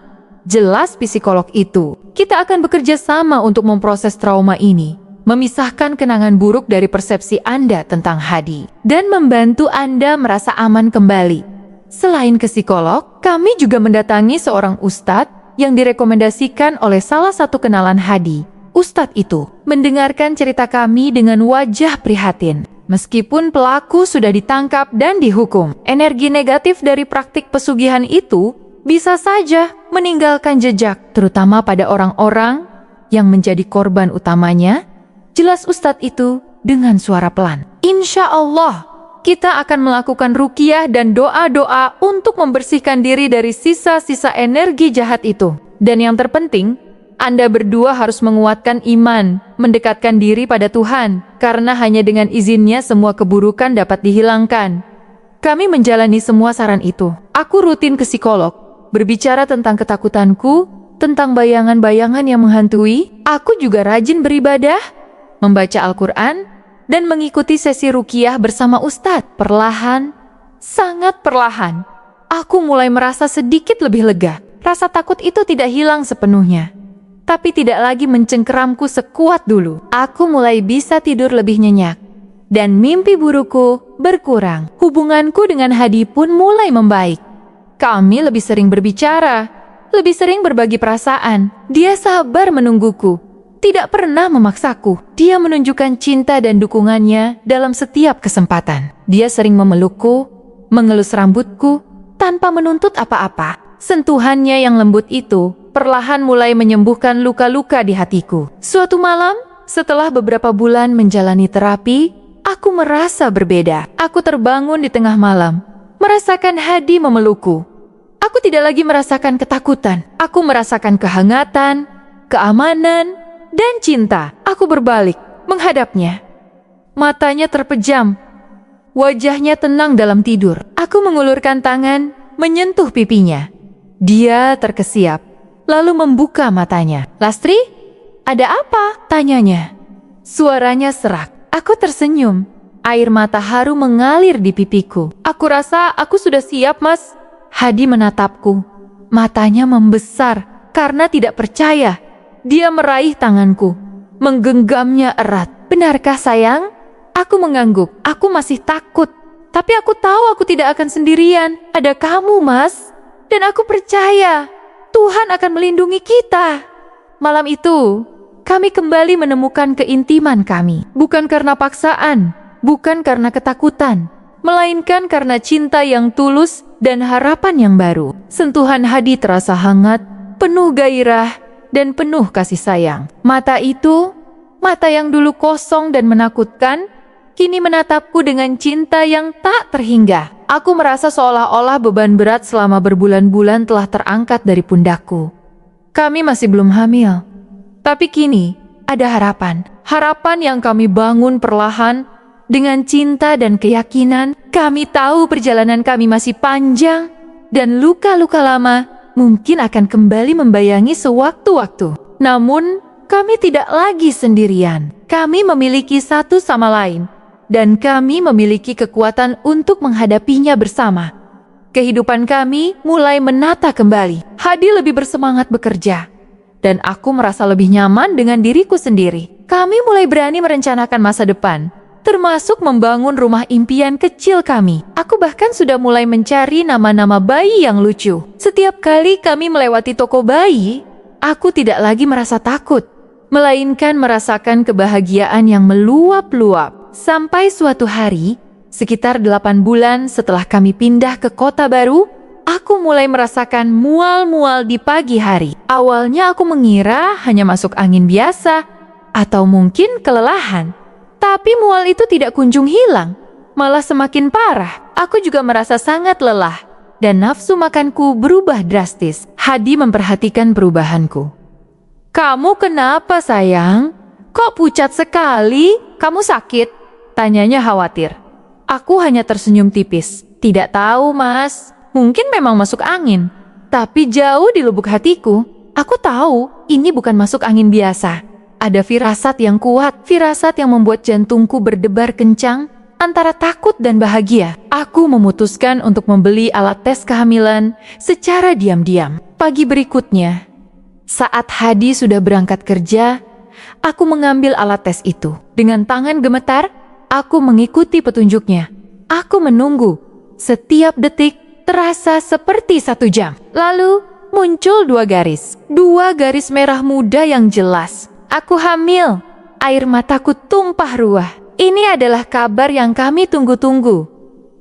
Jelas psikolog itu. Kita akan bekerja sama untuk memproses trauma ini, memisahkan kenangan buruk dari persepsi Anda tentang Hadi, dan membantu Anda merasa aman kembali. Selain ke psikolog, kami juga mendatangi seorang ustadz yang direkomendasikan oleh salah satu kenalan Hadi. Ustadz itu mendengarkan cerita kami dengan wajah prihatin. Meskipun pelaku sudah ditangkap dan dihukum, energi negatif dari praktik pesugihan itu bisa saja meninggalkan jejak, terutama pada orang-orang yang menjadi korban utamanya. Jelas Ustadz itu dengan suara pelan. Insya Allah, kita akan melakukan ruqyah dan doa-doa untuk membersihkan diri dari sisa-sisa energi jahat itu. Dan yang terpenting, Anda berdua harus menguatkan iman, mendekatkan diri pada Tuhan, karena hanya dengan izinnya semua keburukan dapat dihilangkan. Kami menjalani semua saran itu. Aku rutin ke psikolog, berbicara tentang ketakutanku, tentang bayangan-bayangan yang menghantui. Aku juga rajin beribadah, membaca Al-Quran, dan mengikuti sesi ruqyah bersama Ustadz. Perlahan, sangat perlahan, aku mulai merasa sedikit lebih lega. Rasa takut itu tidak hilang sepenuhnya, tapi tidak lagi mencengkeramku sekuat dulu. Aku mulai bisa tidur lebih nyenyak, dan mimpi burukku berkurang. Hubunganku dengan Hadi pun mulai membaik. Kami lebih sering berbicara, lebih sering berbagi perasaan. Dia sabar menungguku, tidak pernah memaksaku. Dia menunjukkan cinta dan dukungannya dalam setiap kesempatan. Dia sering memelukku, mengelus rambutku, tanpa menuntut apa-apa. Sentuhannya yang lembut itu perlahan mulai menyembuhkan luka-luka di hatiku. Suatu malam, setelah beberapa bulan menjalani terapi, aku merasa berbeda. Aku terbangun di tengah malam, merasakan Hadi memelukku. Aku tidak lagi merasakan ketakutan. Aku merasakan kehangatan, keamanan, dan cinta. Aku berbalik, menghadapnya. Matanya terpejam. Wajahnya tenang dalam tidur. Aku mengulurkan tangan, menyentuh pipinya. Dia terkesiap, lalu membuka matanya. Lastri, ada apa? Tanyanya. Suaranya serak. Aku tersenyum. Air mata haru mengalir di pipiku. Aku rasa aku sudah siap, Mas. Hadi menatapku. Matanya membesar karena tidak percaya. Dia meraih tanganku, menggenggamnya erat. Benarkah sayang? Aku mengangguk. Aku masih takut. Tapi aku tahu aku tidak akan sendirian. Ada kamu, Mas. Dan aku percaya Tuhan akan melindungi kita. Malam itu, kami kembali menemukan keintiman kami. Bukan karena paksaan, bukan karena ketakutan, melainkan karena cinta yang tulus dan harapan yang baru. Sentuhan Hadi terasa hangat, penuh gairah, dan penuh kasih sayang. Mata itu, mata yang dulu kosong dan menakutkan, kini menatapku dengan cinta yang tak terhingga. Aku merasa seolah-olah beban berat selama berbulan-bulan telah terangkat dari pundakku. Kami masih belum hamil, tapi kini ada harapan. Harapan yang kami bangun perlahan dengan cinta dan keyakinan. Kami tahu perjalanan kami masih panjang dan luka-luka lama mungkin akan kembali membayangi sewaktu-waktu. Namun, kami tidak lagi sendirian. Kami memiliki satu sama lain. Dan kami memiliki kekuatan untuk menghadapinya bersama. Kehidupan kami mulai menata kembali. Hadi lebih bersemangat bekerja. Dan aku merasa lebih nyaman dengan diriku sendiri. Kami mulai berani merencanakan masa depan, termasuk membangun rumah impian kecil kami. Aku bahkan sudah mulai mencari nama-nama bayi yang lucu. Setiap kali kami melewati toko bayi, aku tidak lagi merasa takut, melainkan merasakan kebahagiaan yang meluap-luap. Sampai suatu hari, sekitar 8 bulan setelah kami pindah ke kota baru, aku mulai merasakan mual-mual di pagi hari. Awalnya aku mengira hanya masuk angin biasa, atau mungkin kelelahan. Tapi mual itu tidak kunjung hilang, malah semakin parah. Aku juga merasa sangat lelah, dan nafsu makanku berubah drastis. Hadi memperhatikan perubahanku. "Kamu kenapa, sayang? Kok pucat sekali? Kamu sakit?" tanyanya khawatir. Aku hanya tersenyum tipis. "Tidak tahu, Mas. Mungkin memang masuk angin." Tapi jauh di lubuk hatiku, aku tahu ini bukan masuk angin biasa. Ada firasat yang kuat, firasat yang membuat jantungku berdebar kencang antara takut dan bahagia. Aku memutuskan untuk membeli alat tes kehamilan secara diam-diam. Pagi berikutnya, saat Hadi sudah berangkat kerja, aku mengambil alat tes itu. Dengan tangan gemetar, aku mengikuti petunjuknya. Aku menunggu. Setiap detik terasa seperti 1 jam. Lalu muncul 2 garis. 2 garis merah muda yang jelas. Aku hamil. Air mataku tumpah ruah. Ini adalah kabar yang kami tunggu-tunggu.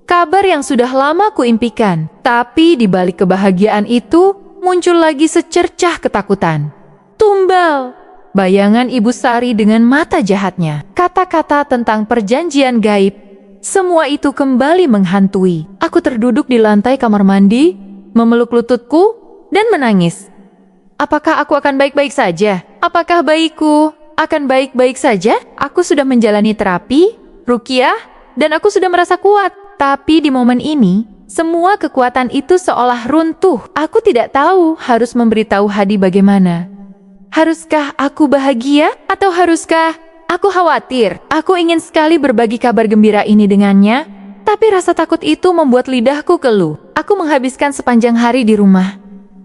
Kabar yang sudah lama kuimpikan. Tapi di balik kebahagiaan itu, muncul lagi secercah ketakutan. Tumbal! Bayangan Ibu Sari dengan mata jahatnya. Kata-kata tentang perjanjian gaib. Semua itu kembali menghantui. Aku terduduk di lantai kamar mandi, memeluk lututku, dan menangis. Apakah aku akan baik-baik saja? Apakah bayiku akan baik-baik saja? Aku sudah menjalani terapi, ruqyah, dan aku sudah merasa kuat. Tapi di momen ini, semua kekuatan itu seolah runtuh. Aku tidak tahu harus memberitahu Hadi bagaimana. Haruskah aku bahagia atau haruskah aku khawatir? Aku ingin sekali berbagi kabar gembira ini dengannya, tapi rasa takut itu membuat lidahku keluh. Aku menghabiskan sepanjang hari di rumah,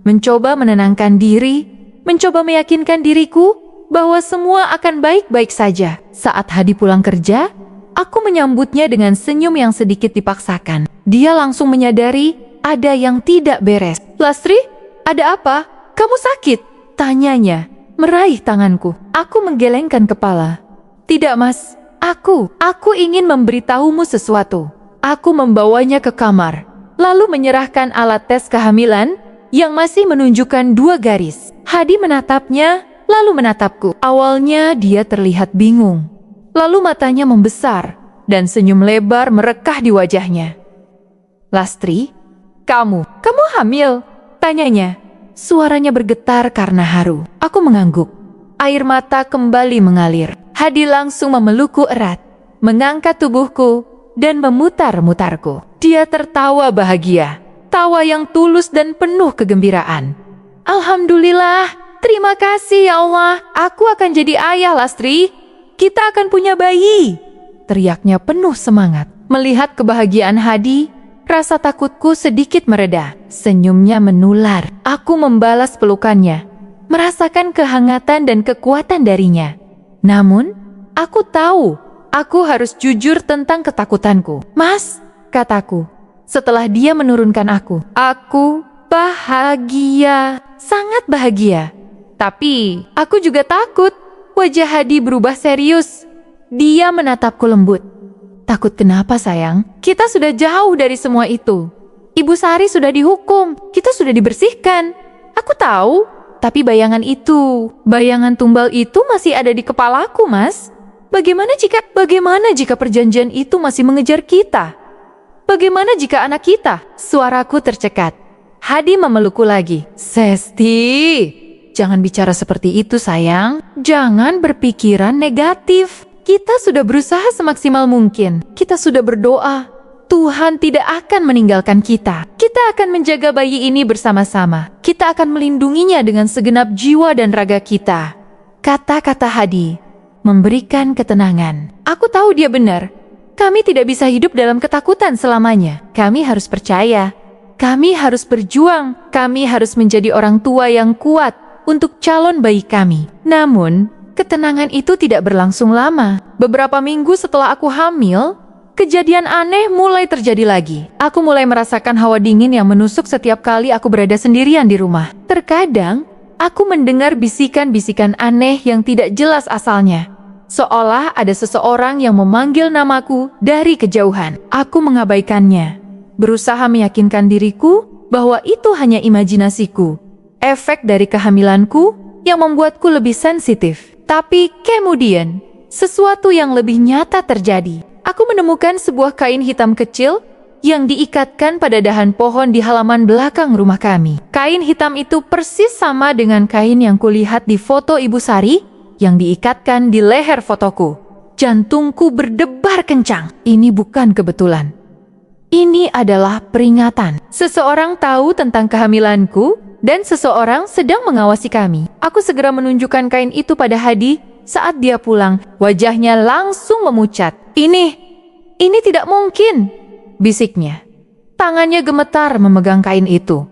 mencoba menenangkan diri, mencoba meyakinkan diriku bahwa semua akan baik-baik saja. Saat Hadi pulang kerja, aku menyambutnya dengan senyum yang sedikit dipaksakan. Dia langsung menyadari ada yang tidak beres. "Lastri, ada apa? Kamu sakit?" tanyanya, meraih tanganku. Aku menggelengkan kepala. "Tidak, Mas. Aku ingin memberitahumu sesuatu." Aku membawanya ke kamar, lalu menyerahkan alat tes kehamilan yang masih menunjukkan 2 garis. Hadi menatapnya, lalu menatapku. Awalnya dia terlihat bingung. Lalu matanya membesar, dan senyum lebar merekah di wajahnya. "Lastri, kamu hamil?" tanyanya. Suaranya bergetar karena haru. Aku mengangguk. Air mata kembali mengalir. Hadi langsung memelukku erat, mengangkat tubuhku, dan memutar-mutarku. Dia tertawa bahagia, tawa yang tulus dan penuh kegembiraan. "Alhamdulillah, terima kasih ya Allah, aku akan jadi ayah, Lastri. kita akan punya bayi!" Teriaknya penuh semangat. Melihat kebahagiaan Hadi, rasa takutku sedikit mereda. Senyumnya menular. Aku membalas pelukannya, merasakan kehangatan dan kekuatan darinya. Namun, aku tahu aku harus jujur tentang ketakutanku. "Mas," kataku, setelah dia menurunkan aku bahagia, sangat bahagia. Tapi, aku juga takut. Wajah Hadi berubah serius. Dia menatapku lembut. "Takut kenapa, sayang? Kita sudah jauh dari semua itu. Ibu Sari sudah dihukum, kita sudah dibersihkan. Aku tahu, tapi bayangan tumbal itu masih ada di kepalaku, Mas. Bagaimana jika perjanjian itu masih mengejar kita? Bagaimana jika anak kita?" Suaraku tercekat. Hadi memelukku lagi. "Sesti, jangan bicara seperti itu, sayang. Jangan berpikiran negatif. Kita sudah berusaha semaksimal mungkin. Kita sudah berdoa. Tuhan tidak akan meninggalkan kita. Kita akan menjaga bayi ini bersama-sama. Kita akan melindunginya dengan segenap jiwa dan raga kita." Kata-kata Hadi memberikan ketenangan. Aku tahu dia benar. Kami tidak bisa hidup dalam ketakutan selamanya. Kami harus percaya. Kami harus berjuang. Kami harus menjadi orang tua yang kuat untuk calon bayi kami. Namun, ketenangan itu tidak berlangsung lama. Beberapa minggu setelah aku hamil, kejadian aneh mulai terjadi lagi. Aku mulai merasakan hawa dingin yang menusuk setiap kali aku berada sendirian di rumah. Terkadang, aku mendengar bisikan-bisikan aneh yang tidak jelas asalnya. Seolah ada seseorang yang memanggil namaku dari kejauhan. Aku mengabaikannya, berusaha meyakinkan diriku bahwa itu hanya imajinasiku, efek dari kehamilanku yang membuatku lebih sensitif. Tapi kemudian, sesuatu yang lebih nyata terjadi. Aku menemukan sebuah kain hitam kecil yang diikatkan pada dahan pohon di halaman belakang rumah kami. Kain hitam itu persis sama dengan kain yang kulihat di foto Ibu Sari yang diikatkan di leher fotoku. Jantungku berdebar kencang. Ini bukan kebetulan. Ini adalah peringatan. Seseorang tahu tentang kehamilanku dan seseorang sedang mengawasi kami. Aku segera menunjukkan kain itu pada Hadi. Saat dia pulang, wajahnya langsung memucat. Ini tidak mungkin, bisiknya. Tangannya gemetar memegang kain itu.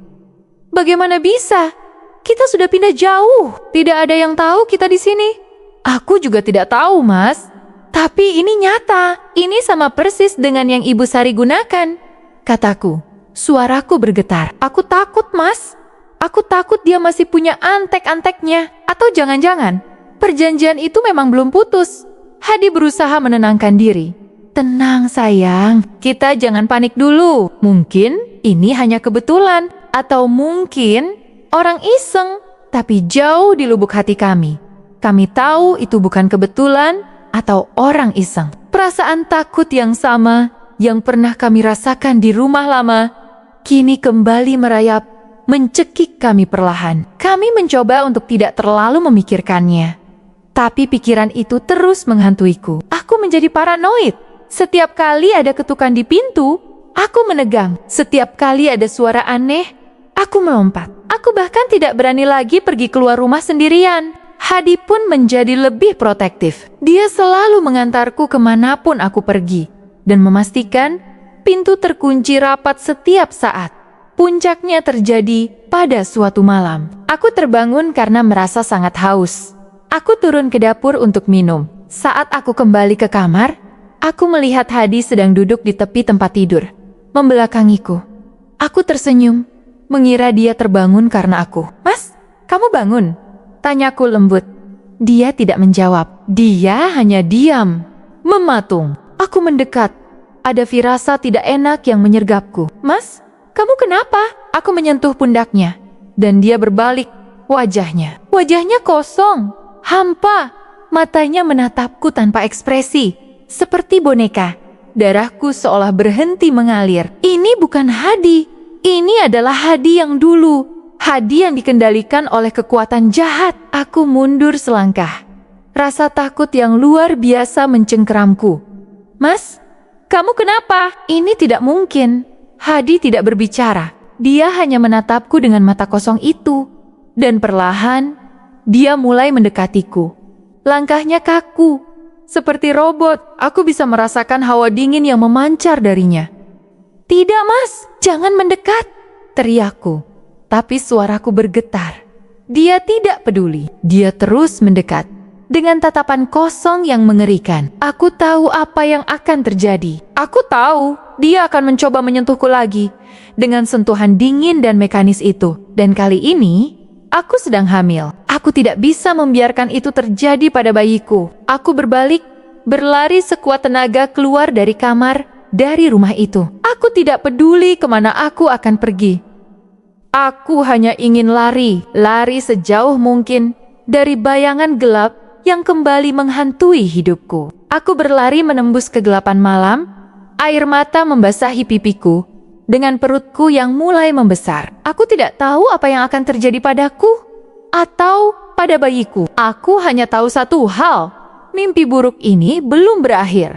Bagaimana bisa? Kita sudah pindah jauh. Tidak ada yang tahu kita di sini. Aku juga tidak tahu, Mas. Tapi ini nyata. Ini sama persis dengan yang Ibu Sari gunakan, kataku. Suaraku bergetar. Aku takut, Mas. Aku takut dia masih punya antek-anteknya. Atau jangan-jangan perjanjian itu memang belum putus. Hadi berusaha menenangkan diri. Tenang, sayang. Kita jangan panik dulu. Mungkin ini hanya kebetulan. Atau mungkin orang iseng. Tapi jauh di lubuk hati kami, kami tahu itu bukan kebetulan atau orang iseng. Perasaan takut yang sama yang pernah kami rasakan di rumah lama kini kembali merayap, mencekik kami perlahan. Kami mencoba untuk tidak terlalu memikirkannya, tapi pikiran itu terus menghantuiku. Aku menjadi paranoid. Setiap kali ada ketukan di pintu, aku menegang. Setiap kali ada suara aneh, aku melompat. Aku bahkan tidak berani lagi pergi keluar rumah sendirian. Hadi pun menjadi lebih protektif. Dia selalu mengantarku kemanapun aku pergi dan memastikan pintu terkunci rapat setiap saat. Puncaknya terjadi pada suatu malam. Aku terbangun karena merasa sangat haus. Aku turun ke dapur untuk minum. Saat aku kembali ke kamar, aku melihat Hadi sedang duduk di tepi tempat tidur, membelakangiku. Aku tersenyum, mengira dia terbangun karena aku. Mas, kamu bangun? Tanyaku lembut. Dia tidak menjawab. Dia hanya diam, mematung. Aku mendekat. Ada firasat tidak enak yang menyergapku. Mas, kamu kenapa? Aku menyentuh pundaknya. Dan dia berbalik wajahnya. Wajahnya kosong, hampa. Matanya menatapku tanpa ekspresi, seperti boneka. Darahku seolah berhenti mengalir. Ini bukan Hadi. Ini adalah Hadi yang dulu. Hadi yang dikendalikan oleh kekuatan jahat. Aku mundur selangkah. Rasa takut yang luar biasa mencengkeramku. Mas, kamu kenapa? Ini tidak mungkin. Hadi tidak berbicara. Dia hanya menatapku dengan mata kosong itu. Dan perlahan, dia mulai mendekatiku. Langkahnya kaku, seperti robot. Aku bisa merasakan hawa dingin yang memancar darinya. "Tidak, Mas, jangan mendekat," teriakku. Tapi suaraku bergetar. Dia tidak peduli. Dia terus mendekat. Dengan tatapan kosong yang mengerikan. Aku tahu apa yang akan terjadi. Aku tahu dia akan mencoba menyentuhku lagi. Dengan sentuhan dingin dan mekanis itu. Dan kali ini, aku sedang hamil. Aku tidak bisa membiarkan itu terjadi pada bayiku. Aku berbalik, berlari sekuat tenaga keluar dari kamar, dari rumah itu. Aku tidak peduli kemana aku akan pergi. Aku hanya ingin lari sejauh mungkin dari bayangan gelap yang kembali menghantui hidupku. Aku berlari menembus kegelapan malam, air mata membasahi pipiku, dengan perutku yang mulai membesar. Aku tidak tahu apa yang akan terjadi padaku, atau pada bayiku. Aku hanya tahu satu hal, mimpi buruk ini belum berakhir.